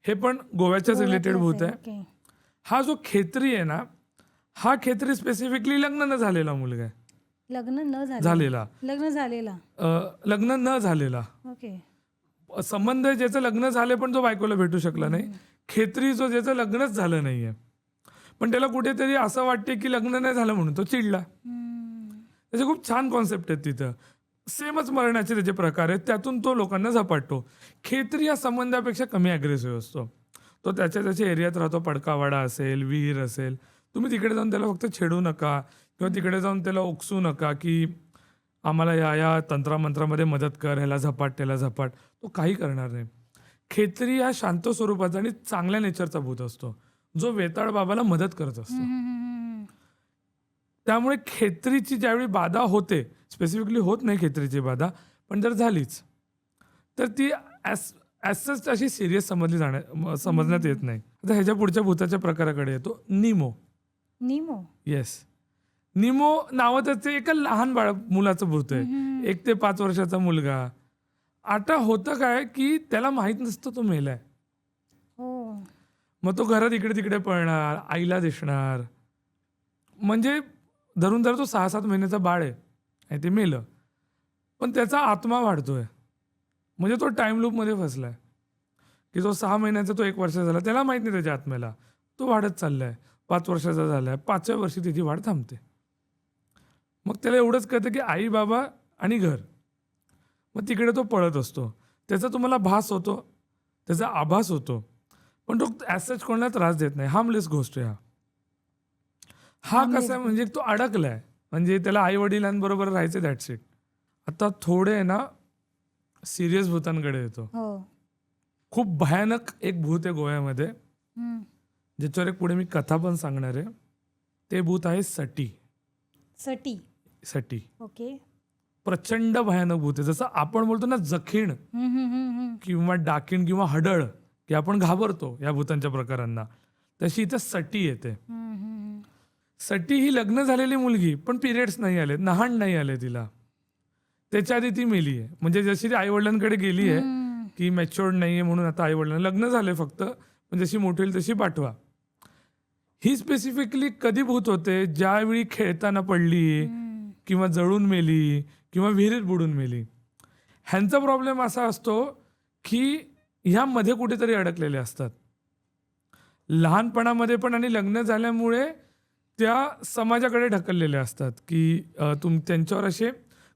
हे पण गोव्याच्याच रिलेटेड भूत आहे. ओके. हा जो खेत्री आहे ना, हा खेत्री स्पेसिफिकली लग्न न झालेला मुलगा आहे. लग्न न झालेला, लग्न झालेला. लग्न न झालेला. ओके. संबंध आहे ज्याचं लग्न झाले पण तो बायकोला भेटू शकला नाही. खेत्री जो ज्याचं लग्नच झालं नाहीये पण त्याला कुठेतरी असं वाटते की लग्न नाही झालं म्हणून तो चिडला. त्याचे खूप छान कॉन्सेप्ट आहेत तिथं. सेमच मरण्याचे त्याचे प्रकार आहेत, त्यातून तो लोकांना झपाटतो. खेत्री या संबंधापेक्षा कमी ॲग्रेसिव्ह असतो. तो त्याच्या एरियात राहतो, पडकावाडा असेल, विहीर असेल, तुम्ही तिकडे जाऊन त्याला फक्त छेडू नका किंवा तिकडे जाऊन त्याला ओकसू नका की आम्हाला या तंत्रामंत्रामध्ये मदत कर, ह्याला झपाट त्याला झपाट, तो काही करणार नाही. खेत्री हा शांत स्वरूपाचा आणि चांगल्या नेचरचा भूत असतो जो वेताळ बाबाला मदत करत असतो. त्यामुळे खेत्रीची ज्यावेळी बाधा होते, स्पेसिफिकली होत नाही खेत्रीची बाधा, पण जर झालीच तर ती ॲज अशी सिरियस समजण्यात येत नाही. आता ह्याच्या पुढच्या भूताच्या प्रकाराकडे येतो, निमो. निमो. येस, निमो नावाचं एका लहान मुलाचं भूत आहे. 1 ते 5 वर्षाचा मुलगा. आता होतं काय की त्याला माहीत नसतं तो मेलाय. मग तो घरात इकडे तिकडे पळणार, आईला दिसणार, म्हणजे धरून धर तो 6-7 महिन्याचा बाळ आहे आणि ते मेलं, पण त्याचा आत्मा वाढतोय. म्हणजे तो टाइम लूपमध्ये फसलाय की तो 6 महिन्याचा, तो 1 वर्षाचा झाला, त्याला माहित नाही त्याच्या आत्म्याला, तो वाढत चाललाय, 5 वर्षाचा झालाय, 5व्या वर्षी त्याची वाढ थांबते. मग त्याला एवढंच कळतं की आई बाबा आणि घर, मग तिकडे तो पळत असतो. त्याचा तुम्हाला भास होतो, त्याचा आभास होतो, पण तो ॲज सच कोणाला त्रास देत नाही. हार्मलेस गोष्ट आहे हा कसा आहे म्हणजे तो अडकलाय, म्हणजे त्याला आई वडिलांबरोबर राहायचं, दॅट्स इट. आता थोडे ना सिरियस भूतांकडे येतो. खूप भयानक एक भूत आहे गोव्यामध्ये, ज्याच्यावर एक पुढे मी कथा पण सांगणार आहे. ते भूत आहे सटी. सटी. सटी. ओके. प्रचंड भयानक भूत आहे. जसं आपण बोलतो ना जखीण किंवा डाकीण किंवा हडळ, की आपण घाबरतो या भूतांच्या प्रकारांना, तशी इथं सटी येते. हम्म, हम्म, सटी ही लग्न झालेली मुलगी, पण पिरियड्स नाही आले, नहाण नाही आले तिला. त्याच्या आधी ती मेली आहे. म्हणजे जशी ती आईवडिलांकडे गेली आहे हम्म. की मॅच्युअर्ड नाही आहे म्हणून आता आईवडिलांना लग्न झाले फक्त, पण जशी मोठी होईल तशी पाठवा. ही स्पेसिफिकली कधी भूत होते, ज्यावेळी खेळताना पडली किंवा जळून मेली किंवा विहिरीत बुडून मेली. ह्यांचा प्रॉब्लेम असा असतो की ह्यामध्ये कुठेतरी अडकलेले असतात लहानपणामध्ये पण, आणि लग्न झाल्यामुळे त्या समाजाकडे ढकललेले असतात की त्यांच्यावर असे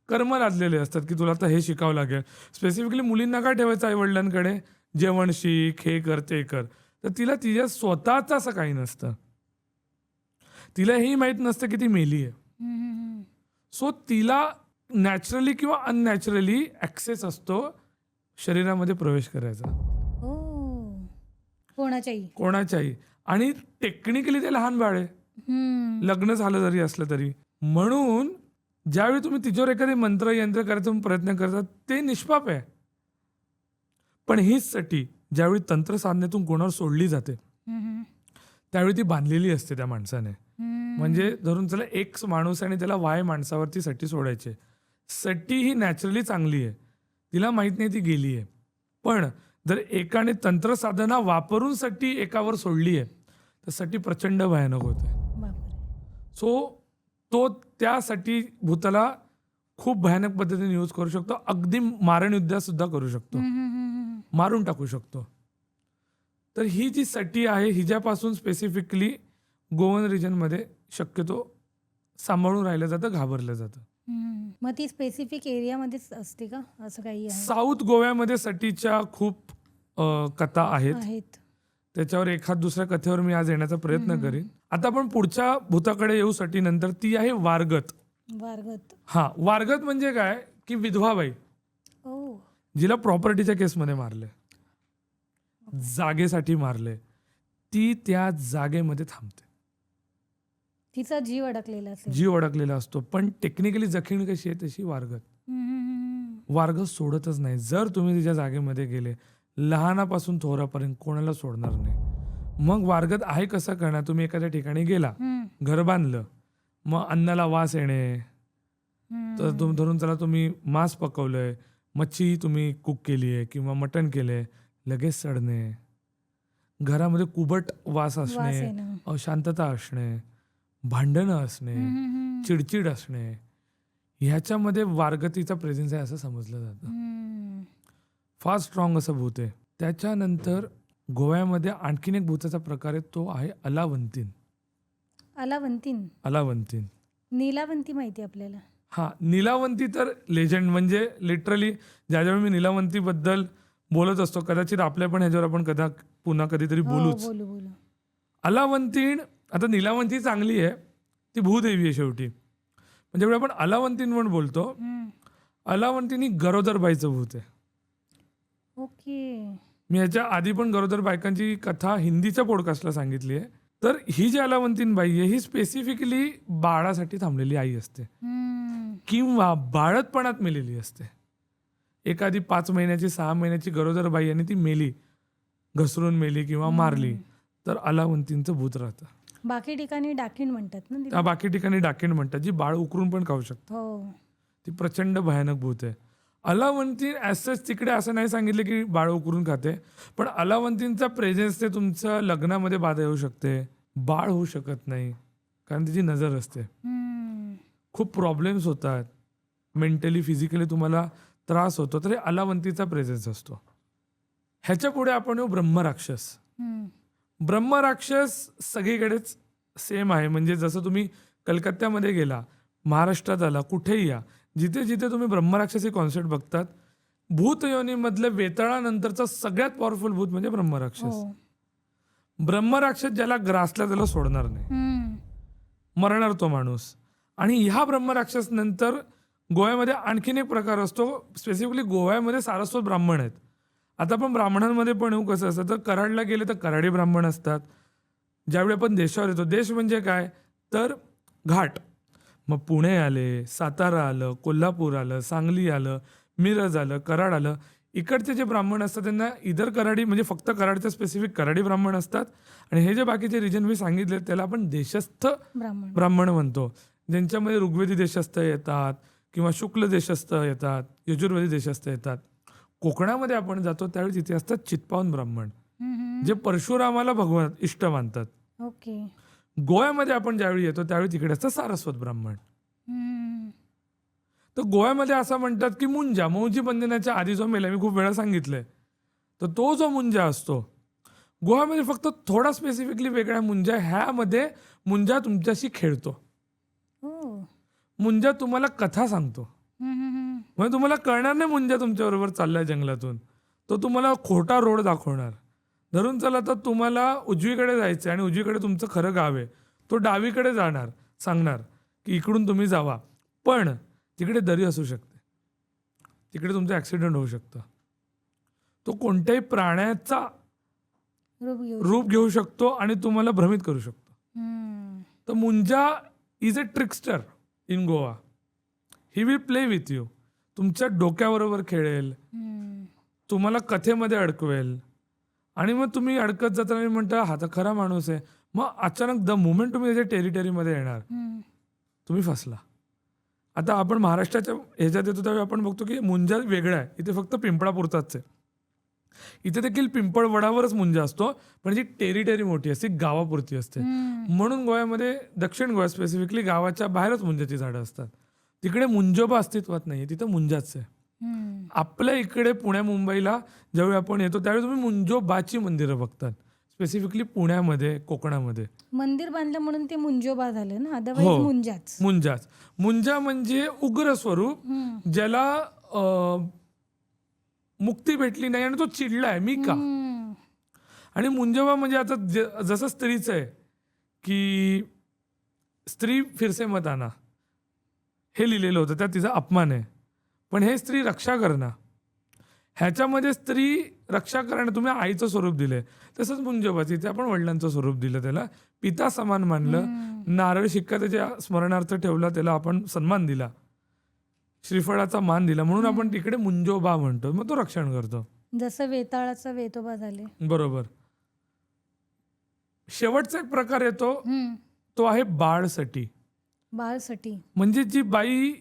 कर्म लादलेले असतात की तुला आता हे शिकावं लागेल. स्पेसिफिकली मुलींना काय ठेवायचं आईवडिलांकडे, जेवण शिक, हे कर ते कर. तर तिला तिच्या स्वतःचं असं काही नसतं. तिला हेही माहीत नसतं की ती मेली आहे. हम्म. सो तिला नॅचरली किंवा अननॅचरली ॲक्सेस असतो शरीरामध्ये प्रवेश करायचा हो, कोणाच्याही. आणि टेक्निकली ते लहान बाळ आहे, लग्न झालं जरी असलं तरी. म्हणून ज्यावेळी तुम्ही तिच्यावर एखादे मंत्र यंत्र करायचा प्रयत्न करतात ते निष्पाप आहे. पण हीच सटी ज्यावेळी तंत्र साधनेतून कोणावर सोडली जाते त्यावेळी ती बांधलेली असते त्या माणसाने. म्हणजे धरून चला एक माणूस आणि त्याला वाय माणसावरती सटी सोडायचे. सटी ही नॅचरली चांगली आहे, तिला माहित नाही ती गेली आहे. पण जर एकाने तंत्र साधना वापरून सटी एकावर सोडली आहे तर सटी प्रचंड भयानक होते. सो तो त्यासाठी भूताला खूप भयानक पद्धतीने यूज करू शकतो. अगदी मारण युद्धात सुद्धा करू शकतो, मारून टाकू शकतो. तर ही जी सटी आहे हिच्यापासून स्पेसिफिकली गोवन रिजनमध्ये शक्यतो सांभाळून राहिलं जातं, घाबरलं जातं. मग ती स्पेसिफिक एरियामध्येच असते का, असं काही आहे? साऊथ गोव्यामध्ये सटीच्या खूप कथा आहेत. त्याच्यावर एखाद दुसऱ्या कथेवर मी आज येण्याचा प्रयत्न करीन. आता आपण पुढच्या भूताकडे येऊ सटी नंतर. ती आहे वारगत. हा, वारगत म्हणजे काय की विधवाबाई, जिला प्रॉपर्टीच्या केसमध्ये मारले, जागेसाठी मारले, ती त्या जागेमध्ये थांबते. तिचा जीव अडकलेला असतो. पण टेक्निकली जखीण कशी आहे तशी वारगत. वारगत सोडतच नाही. जर तुम्ही तिच्या जागेमध्ये गेले, लहानापासून थोरापर्यंत कोणाला सोडणार नाही. मग वारगत आहे कसं करणार, तुम्ही एखाद्या ठिकाणी गेला, घर बांधलं, मग अन्नाला वास येणे, तर धरून चला तुम्ही मांस पकवलंय, मच्छी तुम्ही कुक केली आहे किंवा मटण केलंय, लगेच सडणे, घरामध्ये कुबट वास असणे, अशांतता असणे, भांडणं असणे, चिडचिड असणे, ह्याच्यामध्ये वारगतीचा प्रेझेन्स आहे असं समजलं जातं. फार स्ट्रॉंग असं भूत आहे. त्याच्यानंतर गोव्यामध्ये आणखीन एक भूताचा प्रकार आहे, तो आहे अलावंतीन. नीलावंती माहिती आपल्याला. हा, नीलावंती तर लेजंड, म्हणजे लिटरली ज्यावेळी मी नीलावंती बद्दल बोलत असतो, कदाचित आपल्या पण ह्याच्यावर आपण पुन्हा कधीतरी बोलूच. अलावंतीन, आता नीलावंती चांगली आहे, ती भूदेवी आहे शेवटी. म्हणजे जेव्हा आपण अलावंतीन म्हणून बोलतो, अलावंतीन ही गरोदर बाईचं भूत आहे. मी ह्याच्या आधी पण गरोदर बायकांची कथा हिंदीच्या पॉडकास्टला सांगितली आहे. तर ही जी अलावंतीन बाई आहे ही स्पेसिफिकली बाळासाठी थांबलेली आई असते किंवा बाळतपणात मेलेली असते. एखादी 5 महिन्याची 6 महिन्याची गरोदर बाई आणि ती मेली, घसरून मेली किंवा मारली, तर अलावंतींचं भूत राहतं. बाकी ठिकाणी डाकीण म्हणतात ना, बाकी ठिकाणी डाकीण म्हणतात, जी बाळ उकरून पण खाऊ शकतो. ती प्रचंड भयानक भूत आहे. अलावंतीन ॲसच तिकडे असं नाही सांगितलं की बाळ उकरून खाते, पण अलावंतींचा प्रेझेन्स ते तुमचं लग्नामध्ये बाधा येऊ शकते, बाळ होऊ शकत नाही कारण तिची नजर असते. खूप प्रॉब्लेम्स होतात, मेंटली फिजिकली तुम्हाला त्रास होतो, तर हे अलावंतीचा प्रेझेन्स असतो. ह्याच्या पुढे आपण येऊ ब्रह्मराक्षस. ब्रह्मराक्षस सगळीकडेच सेम आहे. म्हणजे जसं तुम्ही कलकत्त्यामध्ये गेला, महाराष्ट्रात आला, कुठेही या, जिथे जिथे तुम्ही ब्रह्मराक्षस ही कॉन्सेप्ट बघतात, भूत योनीमधलं वेताळानंतरचा सगळ्यात पॉवरफुल भूत म्हणजे ब्रह्मराक्षस. ब्रह्मराक्षस ज्याला ग्रासला त्याला सोडणार नाही, मरणार तो माणूस. आणि ह्या ब्रह्मराक्षस नंतर गोव्यामध्ये आणखीन एक प्रकार असतो. स्पेसिफिकली गोव्यामध्ये सारस्वत ब्राह्मण आहेत. आता आपण ब्राह्मणांमध्ये पण येऊ. कसं असतं, तर कराडला गेले तर कराडी ब्राह्मण असतात. ज्यावेळी आपण देशावर येतो, देश म्हणजे काय तर घाट, मग पुणे आले, सातारा आलं, कोल्हापूर आलं, सांगली आलं, मिरज आलं, कराड आलं, इकडचे जे ब्राह्मण असतात त्यांना इतर कराडी म्हणजे फक्त कराडचे स्पेसिफिक कराडी ब्राह्मण असतात आणि हे जे बाकीचे रिजन मी सांगितले त्याला आपण देशस्थ ब्राह्मण. ब्राह्मण म्हणतो, ज्यांच्यामध्ये ऋग्वेदी देशस्थ येतात किंवा शुक्ल देशस्थ येतात, यजुर्वेदी देशस्थ येतात. कोकणामध्ये आपण जातो त्यावेळी तिथे असतात चित्पावन ब्राह्मण, जे परशुरामाला भगवान इष्ट मानतात. ओके. गोव्यामध्ये आपण ज्यावेळी येतो त्यावेळी तिकडे असतात सारस्वत ब्राह्मण. हम्म. तर गोव्यामध्ये असं म्हणतात की मुंजा मौजी बंधनाच्या आधी जो मेला, मी खूप वेळा सांगितलंय, तर तो जो मुंजा असतो गोव्यामध्ये फक्त थोडा स्पेसिफिकली वेगळा मुंजा, ह्यामध्ये मुंजा तुमच्याशी खेळतो. ओ. मुंजा तुम्हाला कथा सांगतो. हम्म. म्हणजे तुम्हाला कळणार नाही मुंजा तुमच्याबरोबर चाललाय जंगलातून. तो तुम्हाला खोटा रोड दाखवणार. धरून चला तर तुम्हाला उजवीकडे जायचं आणि उजवीकडे तुमचं खरं गाव आहे, तो डावीकडे जाणार, सांगणार की इकडून तुम्ही जावा, पण तिकडे दरी असू शकते, तिकडे तुमचं ॲक्सिडेंट होऊ शकतं. तो कोणत्याही प्राण्याचा रूप घेऊ शकतो आणि तुम्हाला भ्रमित करू शकतो. तर Munja is a trickster in Goa. He will play with you. तुमच्या डोक्याबरोबर खेळेल, तुम्हाला कथेमध्ये अडकवेल आणि मग तुम्ही अडकत जाताना म्हणता हा तर खरा माणूस आहे. मग अचानक द मुमेंट तुम्ही त्याच्या टेरिटरीमध्ये येणार, तुम्ही फसला. आता आपण महाराष्ट्राच्या ह्याच्यात येतो त्यावेळी आपण बघतो की मुंजा वेगळा आहे. इथे फक्त पिंपळापुरताच आहे. इथे देखील पिंपळवडावरच मुंजा असतो, पण जी टेरिटरी मोठी असते, गावापुरती असते. म्हणून गोव्यामध्ये, दक्षिण गोव्यात स्पेसिफिकली गावाच्या बाहेरच मुंजाची झाडं असतात. तिकडे मुंजोबा अस्तित्वात नाही, तिथं मुंजाच आहे. आपल्या इकडे पुण्या मुंबईला ज्यावेळी आपण येतो त्यावेळी तुम्ही मुंजोबाची मंदिरं बघतात, स्पेसिफिकली पुण्यामध्ये, कोकणामध्ये. मंदिर बांधलं म्हणून ते मुंजोबा झाले ना, अदरवाईज मुंजाच. मुंजाच. मुंजा म्हणजे उग्र स्वरूप, ज्याला मुक्ती भेटली नाही आणि तो चिडलाय, मी का. आणि मुंजोबा म्हणजे आता जसं स्त्रीचं आहे की स्त्री फिरसे मत आना, हे लिहिलेलं होतं, त्यात तिचा अपमान आहे. पण हे स्त्री रक्षा करणं, ह्याच्यामध्ये स्त्री रक्षा करणं, तुम्ही आईचं स्वरूप दिलंय. तसंच मुंजोबाचं इथे आपण वडिलांचं स्वरूप दिलं, त्याला पिता समान मानलं, नारळ शिक्का त्याच्या स्मरणार्थ ठेवला, त्याला आपण सन्मान दिला, श्रीफळाचा मान दिला, म्हणून आपण तिकडे मुंजोबा म्हणतो. मग तो रक्षण करतो, जसं वेताळाचा वेतोबा झाले. बरोबर. शेवटचा एक प्रकार येतो, तो आहे बाळसटी. बाळसटी म्हणजे जी बाई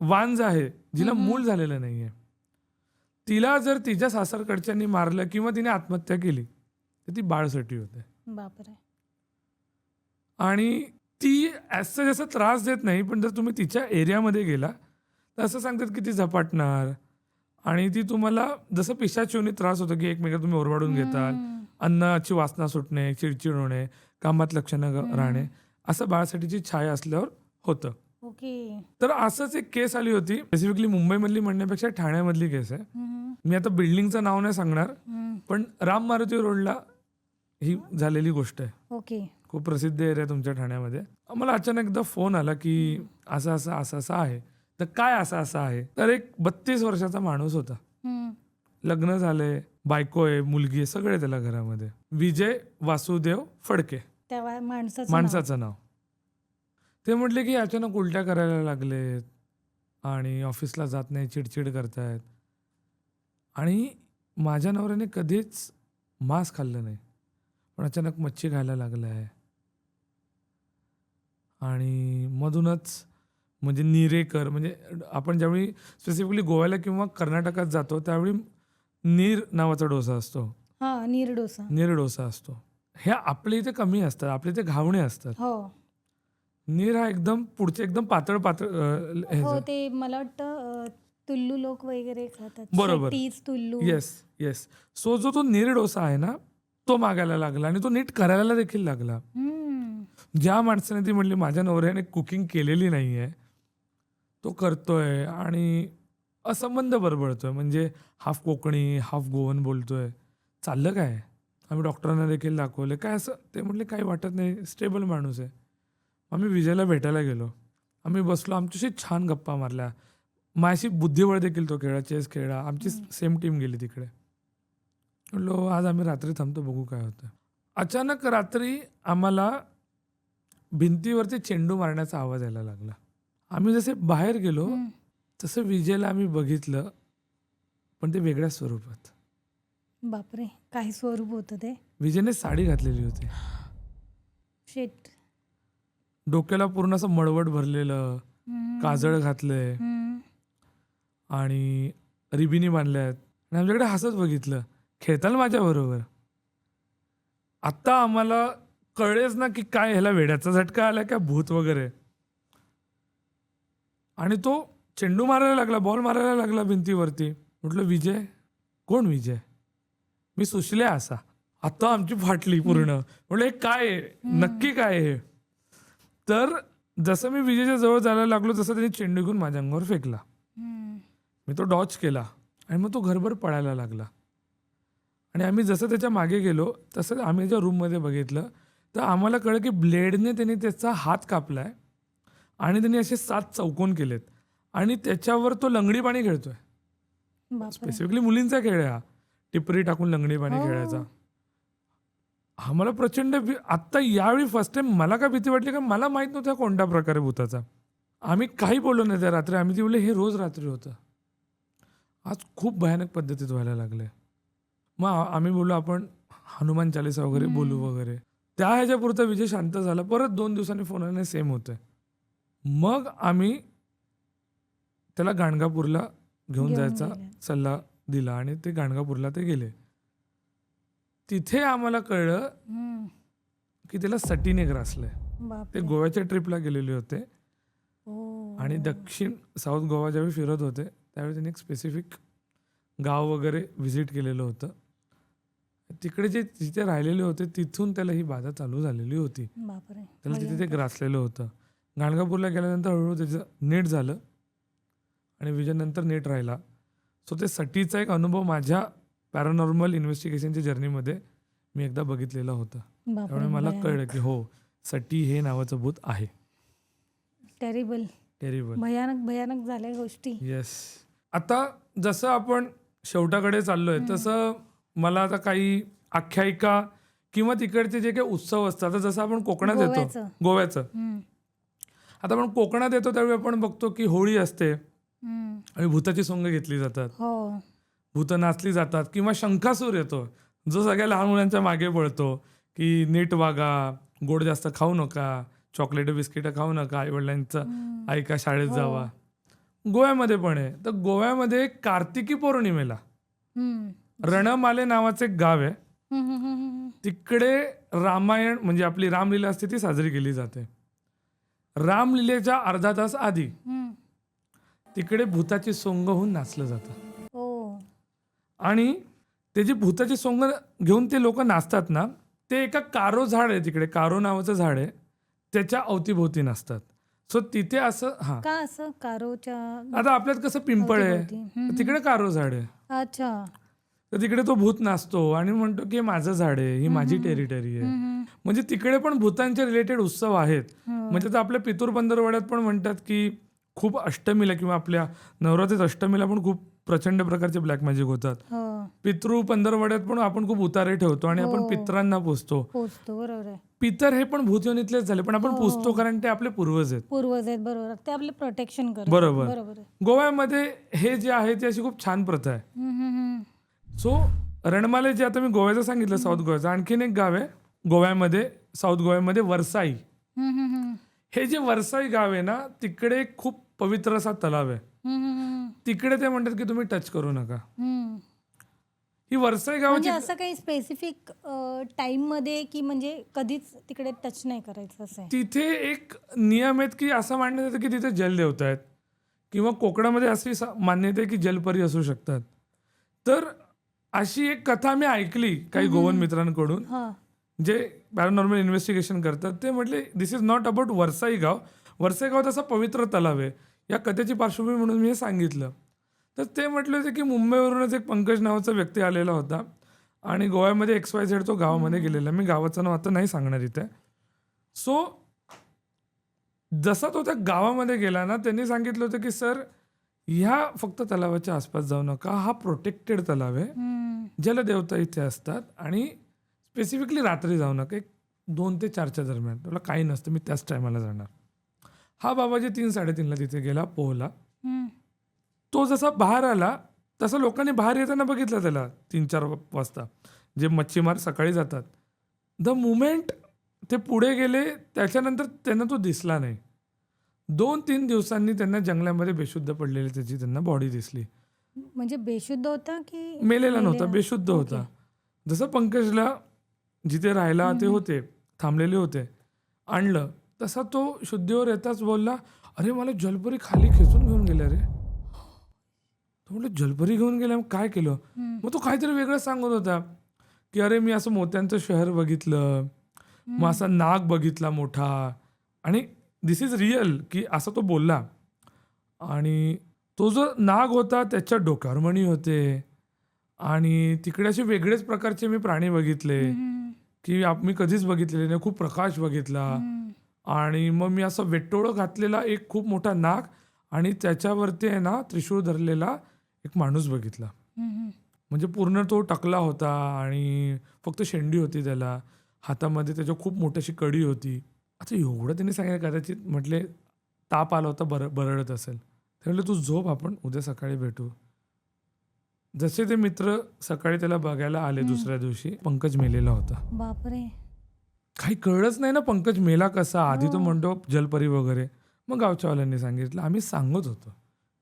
वांज आहे, जिला मूल झालेलं नाहीये, तिला जर तिच्या सासरकडच्यांनी मारलं किंवा तिने आत्महत्या केली तर ती बाळसटी होते. बापरे. आणि ती जसं त्रास देत नाही, पण जर तुम्ही तिच्या एरियामध्ये गेला तर असं सांगतात की ती झपाटणार आणि ती तुम्हाला, जसं पिशाचिवनी त्रास होतो की एकमेकांना तुम्ही ओरबाडून घेताल, अन्नाची वासना सुटणे, चिडचिड होणे, कामात लक्ष न राहणे, असं बाळसाठीची छाया असल्यावर होतं. ओके. तर असंच एक केस आली होती, स्पेसिफिकली मुंबईमधली म्हणण्यापेक्षा ठाण्यामधली केस आहे. मी आता बिल्डिंगचं नाव नाही सांगणार, पण राम मारुती रोडला ही झालेली गोष्ट आहे. ओके. खूप प्रसिद्ध एरिया तुमच्या ठाण्यामध्ये. आम्हाला अचानक एकदा फोन आला की असं असं असं असं आहे. तर काय असं असं आहे, तर एक 32 वर्षाचा माणूस होता, लग्न झालंय, बायको आहे, मुलगी आहे, सगळे त्याला घरामध्ये. विजय वासुदेव फडके त्या माणसाचं नाव. ते म्हटले की अचानक उलट्या करायला लागलेत आणि ऑफिसला जात नाही, चिडचिड करतायत आणि माझ्या नवऱ्याने कधीच मांस खाल्लं नाही, पण अचानक मच्छी खायला लागला आहे आणि मधूनच म्हणजे निरेकर, म्हणजे आपण ज्यावेळी स्पेसिफिकली गोव्याला किंवा कर्नाटकात जातो त्यावेळी नीर नावाचा डोसा असतो. नीर डोसा. नीर डोसा असतो. हे आपल्या इथे कमी असतात, आपल्या इथे घावणे असतात. नीर हा एकदम पुढचे एकदम पातळ पातळ. ते मला वाटतं तुल्लू लोक वगैरे खातात. बरोबर. तुल्लू. Yes yes. सो जो तो नीर डोसा आहे ना, तो मागायला लागला आणि तो नीट करायला देखील लागला. ज्या माणसाने ती म्हणली माझ्या नवऱ्याने कुकिंग केलेली नाहीये, तो करतोय आणि असंबंध बरबळतोय, म्हणजे हाफ कोकणी हाफ गोवन बोलतोय, चाललं काय. आम्ही डॉक्टरांना देखील दाखवले, काय असं. ते म्हटले काही वाटत नाही, स्टेबल माणूस आहे. आम्ही विजयला भेटायला गेलो, आम्ही बसलो, आमच्याशी छान गप्पा मारल्या, माझ्याशी बुद्धिबळ देखील तो खेळा, चेस खेळा, आमची सेम टीम गेली तिकडे. म्हटलो आज आम्ही रात्री थांबतो, बघू काय होतं. अचानक रात्री आम्हाला भिंतीवरती चेंडू मारण्याचा आवाज यायला लागला. आम्ही जसे बाहेर गेलो तसं विजयला आम्ही बघितलं पण ते वेगळ्या स्वरूपात. बापरे, काही स्वरूप होतं ते. विजयने साडी घातलेली होती, शेट. डोक्याला पूर्ण असं मळवट भरलेलं, काजळ घातलंय आणि रिबिनी बांधल्यात आणि आमच्याकडे हसत बघितलं. खेळताल माझ्याबरोबर. आत्ता आम्हाला कळलेच ना की काय ह्याला वेड्याचा झटका आला का भूत वगैरे. आणि तो चेंडू मारायला लागला, बॉल मारायला लागला भिंतीवरती. म्हटलं विजय? कोण विजय? मी सुशल्या असा. आता आमची फाटली पूर्ण. म्हटलं हे काय आहे? नक्की काय आहे? तर जसं मी विजयच्या जवळ जायला लागलो तसं त्यांनी चेंडू घेऊन माझ्या अंगावर फेकला. मी तो डॉच केला आणि मग तो घरभर पळायला लागला. आणि आम्ही जसं त्याच्या मागे गेलो तसं आम्ही ज्या रूममध्ये बघितलं तर आम्हाला कळलं की ब्लेडने त्यांनी त्याचा हात कापलाय आणि त्यांनी असे 7 चौकोन केलेत आणि त्याच्यावर तो लंगडी पाणी खेळतोय. बापरे. स्पेसिफिकली मुलींचा खेळ आहे हा. टिपरी टाकून लंगडी पाणी खेळायचा. आम्हाला प्रचंड आत्ता यावेळी फर्स्ट टाइम मला काय भीती वाटली का मला माहित नव्हतं कोणत्या प्रकारे भूताचा. आम्ही काही बोललो नाही त्या रात्री. आम्ही ती बोलले हे रोज रात्री होतं, आज खूप भयानक पद्धतीत व्हायला लागले. मग आम्ही बोललो आपण हनुमान चालीसा वगैरे बोलू वगैरे. त्या ह्याच्यापुरता विजय शांत झाला. परत 2 दिवसांनी फोन आल्याने सेम होतंय. मग आम्ही त्याला गाणगापूरला घेऊन जायचा सल्ला दिला आणि ते गाणगापूरला ते गेले. तिथे आम्हाला कळलं की त्याला सटीने ग्रासलंय. ते गोव्याच्या ट्रिपला गेलेले होते आणि दक्षिण साऊथ गोवा ज्यावेळी फिरत होते त्यावेळी त्यांनी एक स्पेसिफिक गाव वगैरे व्हिजिट केलेलं होतं. तिकडे जे जिथे राहिलेले होते तिथून त्याला ही बाधा चालू झालेली होती. त्याला तिथे ते ग्रासलेलं होतं. गाणगापूरला गेल्यानंतर हळूहळू त्याचं नीट झालं आणि विजयनंतर नीट राहिला. सो ते सटीचा एक अनुभव माझ्या पॅरानॉर्मल इन्व्हेस्टिगेशनच्या जर्नीमध्ये मी एकदा बघितलेला होता. त्यामुळे मला कळलं की हो, सटी हे नावाचं भूत आहे. टेरिबल, भयानक भयानक झाल्या गोष्टी. येस. आता जसं आपण शेवटाकडे चाललोय तसं मला आता काही आख्यायिका किंवा तिकडचे जे काही उत्सव असतात, जसं आपण कोकणात येतो गोव्याचं. आता आपण कोकणात येतो त्यावेळी आपण बघतो की होळी असते आणि भूताची सोंग घेतली जातात, भूतं नाचली जातात. किंवा शंखासूर येतो जो सगळ्या लहान मुलांच्या मागे पळतो की नीट वागा, गोड जास्त खाऊ नका, चॉकलेट बिस्किट खाऊ नका, आईवडिलांचं ऐका, शाळेत जावा. गोव्यामध्ये पण आहे. तर गोव्यामध्ये कार्तिकी पौर्णिमेला रणमाले नावाचं एक गाव आहे. तिकडे रामायण म्हणजे आपली रामलीला असते ती साजरी केली जाते. रामलीलेच्या अर्धा तास आधी तिकडे भूताची सोंग होऊन नाचलं जातं. आणि ते जी भूताची सोंग घेऊन ते लोक नाचतात ना, ते एका कारो झाड आहे तिकडे, कारो नावाचं झाड आहे, त्याच्या अवतीभोवती नाचतात. सो तिथे असं का असं कारोच्या, आता आपल्यात कसं पिंपळ आहे तिकडे कारो झाड आहे. अच्छा. तर तिकडे तो भूत नाचतो आणि म्हणतो की माझं झाड आहे, ही माझी टेरिटरी आहे. म्हणजे तिकडे पण भूतांचे रिलेटेड उत्सव आहेत. म्हणजे तर आपल्या पितूर पंधरवड्यात पण म्हणतात की खूप अष्टमीला किंवा आपल्या नवरात्रीत अष्टमीला पण खूप प्रचंड प्रकारचे ब्लॅक मॅजिक होतात. पितृ पंधरवड्यात पण आपण खूप उतारे ठेवतो आणि आपण पितरांना पोचतो. बरोबर आहे. पितर हे पण भूतयोनीतलेच झाले, पण आपण पुजतो कारण ते आपले पूर्वज आहेत. बरोबर. ते आपले प्रोटेक्शन करतात. बरोबर. गोव्यामध्ये हे जे आहे ते अशी खूप छान प्रथा आहे. सो रणमाले जे आता मी गोव्याचं सांगितलं, साऊथ गोव्याचं, आणखीन एक गाव आहे गोव्यामध्ये, साऊथ गोव्यामध्ये, वरसाई. हे जे वरसाई गाव आहे ना, तिकडे खूप पवित्र असा तलाव आहे. तिकडे ते म्हणतात की तुम्ही टच करू नका. ही वरसाई गावाची असं काही स्पेसिफिक टाइम मध्ये की म्हणजे कधीच तिकडे टच नाही करायचं असं आहे? तिथे एक नियम आहेत की असं मानण्यात येतं की तिथे जलदेवता आहेत किंवा कोकणामध्ये अशी मान्यता आहे की जलपरी असू शकतात. तर अशी एक कथा मी ऐकली काही गोवन मित्रांकडून जे पॅरानॉर्मल इन्व्हेस्टिगेशन करतात. ते म्हटले दिस इज नॉट अबाउट वरसाई गाव. वरसाई गाव तसा पवित्र तलाव आहे. या कथेची पार्श्वभूमी म्हणून मी हे सांगितलं. तर ते म्हटले होते की मुंबईवरूनच एक पंकज नावाचा व्यक्ती आलेला होता आणि गोव्यामध्ये XYZ तो गावामध्ये गेलेला. मी गावाचं नाव आता नाही सांगणार इथे. सो जसा तो त्या गावामध्ये गेला ना, त्यांनी सांगितलं होतं की सर ह्या फक्त तलावाच्या आसपास जाऊ नका, हा प्रोटेक्टेड तलाव आहे, जलदेवता इथे असतात आणि स्पेसिफिकली रात्री जाऊ नका. एक 2 ते 4च्या दरम्यान तुला काही नसतं, मी त्याच टायमाला जाणार. हा बाबाजी 3-3:30ला तिथे गेला, पोहला. तो जसा बाहेर आला तसं लोकांनी बाहेर येताना बघितलं त्याला 3-4 वाजता, जे मच्छीमार सकाळी जातात. द मुमेंट ते पुढे गेले त्याच्यानंतर त्यांना तो दिसला नाही. 2-3 दिवसांनी त्यांना जंगलामध्ये बेशुद्ध पडलेली त्याची त्यांना बॉडी दिसली. म्हणजे बेशुद्ध होता की मेलेला नव्हता, बेशुद्ध होता. जसं पंकजला जिथे राहायला ते होते, थांबलेले होते, आणलं, तसा तो शुद्धीवर येताच बोलला, अरे मला जलपरी खाली खेचून घेऊन गेल्या रे. तो म्हटलं जलपरी घेऊन गेल्या, मग काय केलं? मग तो काहीतरी वेगळं सांगत होता की अरे मी असं मोत्यांचं शहर बघितलं, मग असा नाग बघितला मोठा, आणि दिस इज रिअल की असं तो बोलला. आणि तो जो नाग होता त्याच्या डोक्यावर मणी होते, आणि तिकडे असे वेगळेच प्रकारचे मी प्राणी बघितले की मी कधीच बघितलेले नाही. खूप प्रकाश बघितला, आणि मग मी असं वेट्टोळं घातलेला एक खूप मोठा नाग, आणि त्याच्यावरती आहे ना त्रिशूळ धरलेला एक माणूस बघितला. म्हणजे पूर्ण तो टकला होता आणि फक्त शेंडी होती त्याला, हातामध्ये त्याच्या खूप मोठी अशी कडी होती. आता एवढं त्यांनी सांगितलं, कदाचित म्हटले ताप आला होता, बरळत असेल. ते म्हटलं तू झोप, आपण उद्या सकाळी भेटू. जसे ते मित्र सकाळी त्याला बघायला आले दुसऱ्या दिवशी, पंकज मेलेला होता. बापरे. काही कळलंच नाही ना पंकज मेला कसा. आधी तो म्हणतो जलपरी वगैरे. मग गावच्यावाल्यांनी सांगितलं, आम्ही सांगत होतो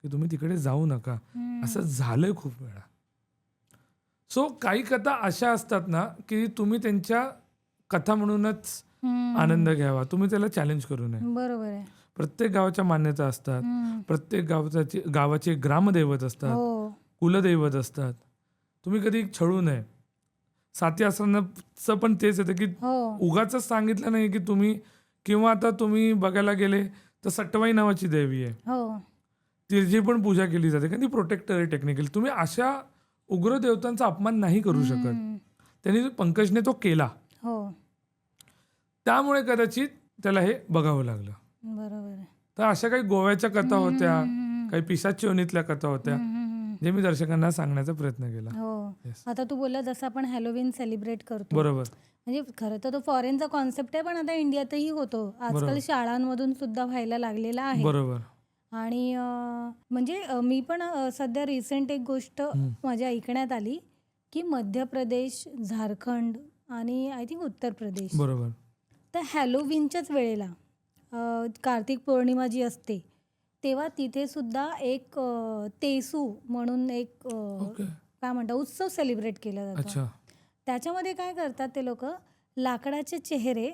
की तुम्ही तिकडे जाऊ नका, असं झालंय खूप वेळा. सो काही कथा अशा असतात ना की तुम्ही त्यांच्या कथा म्हणूनच आनंद घ्यावा, तुम्ही त्याला चॅलेंज करू नये. बरोबर आहे. प्रत्येक गावाच्या मान्यता असतात, प्रत्येक गावाचे ग्रामदैवत असतात, कुलदैवत असतात. तुम्ही कधी छळू नये. साती आसनाचं पण तेच येतं की उगाच सांगितलं नाही की तुम्ही, किंवा आता तुम्ही बघायला गेले तर सटवाई नावाची देवी आहे, तिची पण पूजा केली जाते, कारण ती प्रोटेक्टर आहे टेक्निकली. तुम्ही अशा उग्र देवतांचा अपमान नाही करू शकत. त्यांनी पंकजने तो केला, त्यामुळे कदाचित त्याला हे बघावं लागलं. बरोबर आहे. तर अशा काही गोव्याच्या कथा होत्या, काही पिशाच योनीतल्या कथा होत्या, जे मी दर्शकांना सांगण्याचा प्रयत्न केला. आता तू बोलला जसं आपण हॅलोवीन सेलिब्रेट करतो, बरोबर. म्हणजे खरं तर तो फॉरेनचा कॉन्सेप्ट आहे, पण आता इंडियातही होतो आजकाल, शाळांमधून सुद्धा व्हायला लागलेला आहे. बरोबर. आणि म्हणजे मी पण सध्या रिसेंट एक गोष्ट माझ्या ऐकण्यात आली की मध्य प्रदेश, झारखंड आणि आय थिंक उत्तर प्रदेश, बरोबर, तर हॅलोवीनच्याच वेळेला कार्तिक पौर्णिमा जी असते तेव्हा तिथे सुद्धा एक तेसू म्हणून एक काय म्हणतात उत्सव सेलिब्रेट केला जातो. त्याच्यामध्ये काय करतात ते लोक, लाकडाचे चेहरे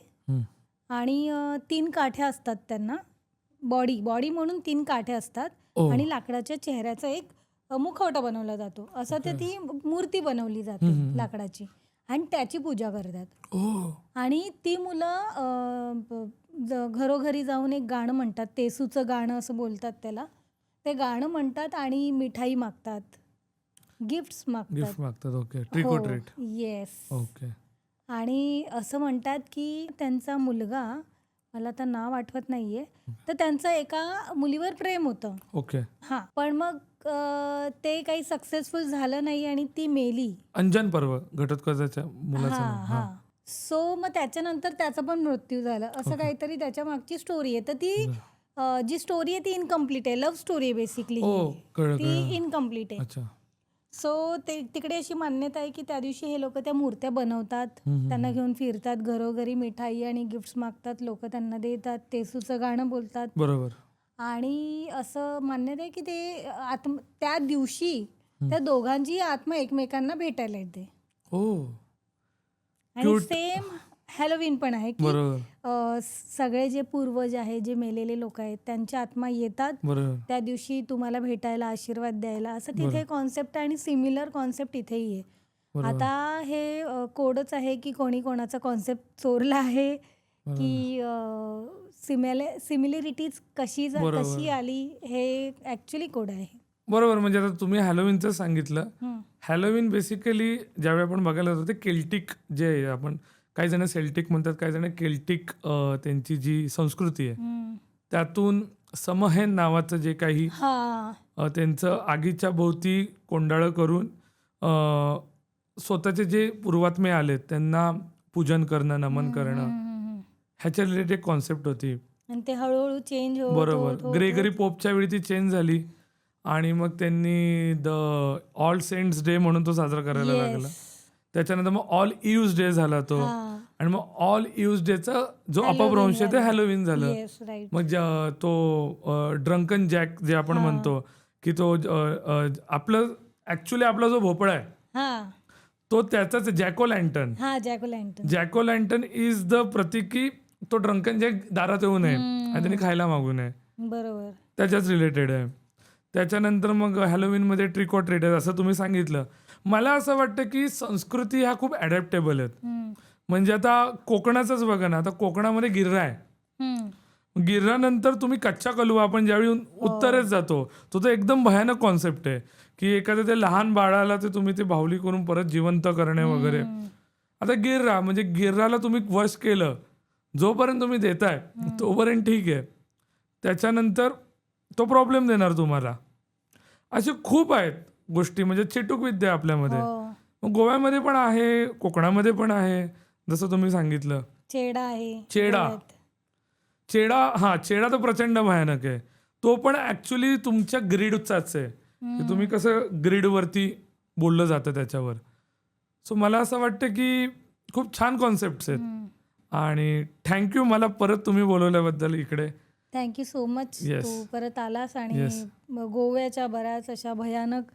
आणि 3 काठ्या असतात त्यांना, बॉडी म्हणून 3 काठ्या असतात, आणि लाकडाच्या चेहऱ्याचा एक मुखवटा बनवला जातो, असं ते ती मूर्ती बनवली जाते लाकडाची, आणि त्याची पूजा करतात. आणि ती मुलं घरोघरी जाऊन एक गाणं म्हणतात, तेसूचं गाणं असं बोलतात त्याला, ते गाणं म्हणतात आणि मिठाई मागतात, गिफ्ट मागतात. Okay, trick or treat. Yes. Okay. आणि असं म्हणतात की त्यांचा मुलगा, मला आता नाव आठवत नाहीये, तर त्यांचं एका मुलीवर प्रेम होतं. ओके. पण मग ते काही सक्सेसफुल झालं नाही आणि ती मेली. अंजन पर्व, घटोत्कचाच्या मुलाचं. सो मग त्याच्यानंतर त्याचा पण मृत्यू झाला, असं काहीतरी त्याच्या मागची स्टोरी आहे. तर ती जी स्टोरी आहे ती इनकम्प्लीट आहे, लव्ह स्टोरी आहे बेसिकली, ती इनकम्प्लीट आहे. सो तिकडे अशी मान्यता आहे की त्या दिवशी हे लोक त्या मूर्त्या बनवतात, त्यांना घेऊन फिरतात, घरोघरी मिठाई आणि गिफ्ट्स मागतात, लोक त्यांना देतात, तेसूचं गाणं बोलतात. बरोबर. आणि असं मान्यता आहे की ते त्या दिवशी त्या दोघांची आत्मा एकमेकांना भेटायला येते. आणि सेम हॅलोवीन पण आहे की सगळे जे पूर्वज आहे, जे मेलेले लोक आहेत, त्यांच्या आत्मा येतात त्या दिवशी तुम्हाला भेटायला, आशीर्वाद द्यायला, असं तिथे कॉन्सेप्ट आहे. आणि सिमिलर कॉन्सेप्ट इथेही आहे. आता हे कोडच आहे की कोणी कोणाचा कॉन्सेप्ट चोरला आहे की सिमिलरिटीज कशी आली, हे ऍक्च्युली कोड आहे. बरोबर. म्हणजे आता तुम्ही हॅलोवीनचं सांगितलं. हॅलोवीन बेसिकली ज्यावेळी आपण बघायला जातो ते केल्टिक, जे आपण काही जण सेल्टिक म्हणतात, काही जण केल्टिक, त्यांची जी संस्कृती आहे त्यातून समहेन नावाचं जे काही त्यांचं आगीच्या भोवती कोंडाळं करून स्वतःचे जे पूर्वात्मे आलेत त्यांना पूजन करणं, नमन करणं, ह्याच्या रिलेटेड कॉन्सेप्ट होती. आणि ते हळूहळू चेंज होत. बरोबर. ग्रेगरी पोपच्या वेळी ती चेंज झाली, आणि मग त्यांनी द ऑल सेंट्स डे म्हणून तो साजरा करायला लागला. त्याच्यानंतर मग ऑल इव्ज डे झाला तो. हा. आणि मग ऑल इव्ज डेचा जो अपभ्रंश आहे ते हॅलोविन झालं. Yes, right. मग तो ड्रंकन जॅक जे आपण म्हणतो की तो आपलं ऍक्च्युली आपला जो भोपळा आहे हा तो त्याचाच जॅको लँटन. हा जॅको लँटन. जॅको लँटन इज द प्रतीक की तो ड्रंकन जॅक दारात येऊ नये आणि त्यांनी खायला मागू नये, बरोबर. त्याच्याच रिलेटेड आहे. त्याच्यानंतर मग हॅलोविनमध्ये ट्रिक ऑर ट्रीट आहे असं तुम्ही सांगितलं. मला असं वाटतं की संस्कृती ह्या खूप ॲडॅप्टेबल आहेत. म्हणजे आता कोकणाचंच बघा ना, आता कोकणामध्ये गिर्रा आहे. गिर्रानंतर तुम्ही कच्चा कलवा आपण ज्यावेळी उत्तरेत जातो तो तर एकदम भयानक कॉन्सेप्ट आहे की एखाद्या ते लहान बाळाला ते तुम्ही ते बाहुली करून परत जिवंत करणे वगैरे. आता गिर्रा म्हणजे गिर्राला तुम्ही वश केलं, जोपर्यंत तुम्ही देताय तोपर्यंत ठीक आहे, त्याच्यानंतर तो प्रॉब्लेम देणार तुम्हाला. असे खूप आहेत गोष्टी, म्हणजे चिटूक विद्या आपल्यामध्ये. मग गोव्यामध्ये पण आहे, कोकणामध्ये पण आहे, जसं तुम्ही सांगितलं. चेडा आहे. चेडा तर प्रचंड भयानक आहे. तो पण ऍक्च्युली तुमच्या ग्रीडचाच आहे की तुम्ही कसं ग्रीडवरती बोललं जातं त्याच्यावर. सो मला असं वाटतं की खूप छान कॉन्सेप्ट आहेत. आणि थँक्यू मला परत तुम्ही बोलवल्याबद्दल इकडे. Thank you so much. Yes. तू परत आलास आणि Yes. गोव्याच्या बऱ्याच अशा भयानक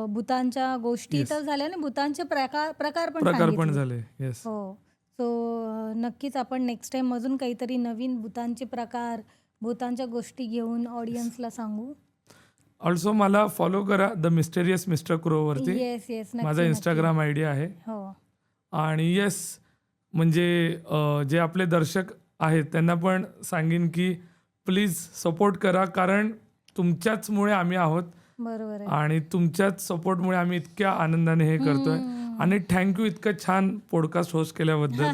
भूतांच्या गोष्टी Yes. तर झाल्या आणि भूतांचे प्रकार पण प्रकार पण सांगितले. झाले. येस. हो. सो नक्कीच आपण नेक्स्ट टाइम अजून काहीतरी नवीन भूतांचे प्रकार, भूतांच्या गोष्टी घेऊन ऑडियन्सला सांगू. ऑल्सो मला फॉलो करा द मिस्टेरियस मिस्टर क्रो वरती. येस येस, माझा इंस्टाग्राम आयडी आहे. हो. आणि येस, म्हणजे जे आपले दर्शक आहेत त्यांना पण सांगेन की प्लीज सपोर्ट करा, कारण तुमच्याचमुळे आम्ही आहोत बरोबर आहे. आणि तुमच्याच सपोर्टमुळे आम्ही इतक्या आनंदाने हे करतोय. आणि थँक्यू इतकं छान पॉडकास्ट होस्ट केल्याबद्दल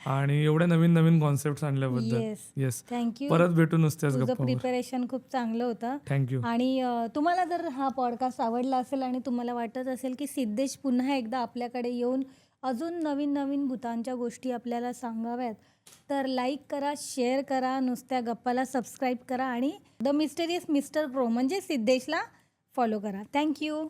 आणि एवढे नवीन नवीन कॉन्सेप्ट आणल्याबद्दल. Yes, yes, thank you. परत भेटू नुसत्याच तुझं गप्पा. प्रिपरेशन खूप चांगलं होतं. थँक्यू. आणि तुम्हाला जर हा पॉडकास्ट आवडला असेल आणि तुम्हाला वाटत असेल की सिद्धेश पुन्हा एकदा आपल्याकडे येऊन अजून नवीन नवीन भूतांच्या गोष्टी आपल्याला सांगाव्यात, तर लाईक करा, शेअर करा, नुसत्या गप्पाला सबस्क्राईब करा आणि द मिस्टेरियस मिस्टर क्रो म्हणजे सिद्धेशला फॉलो करा. थँक्यू.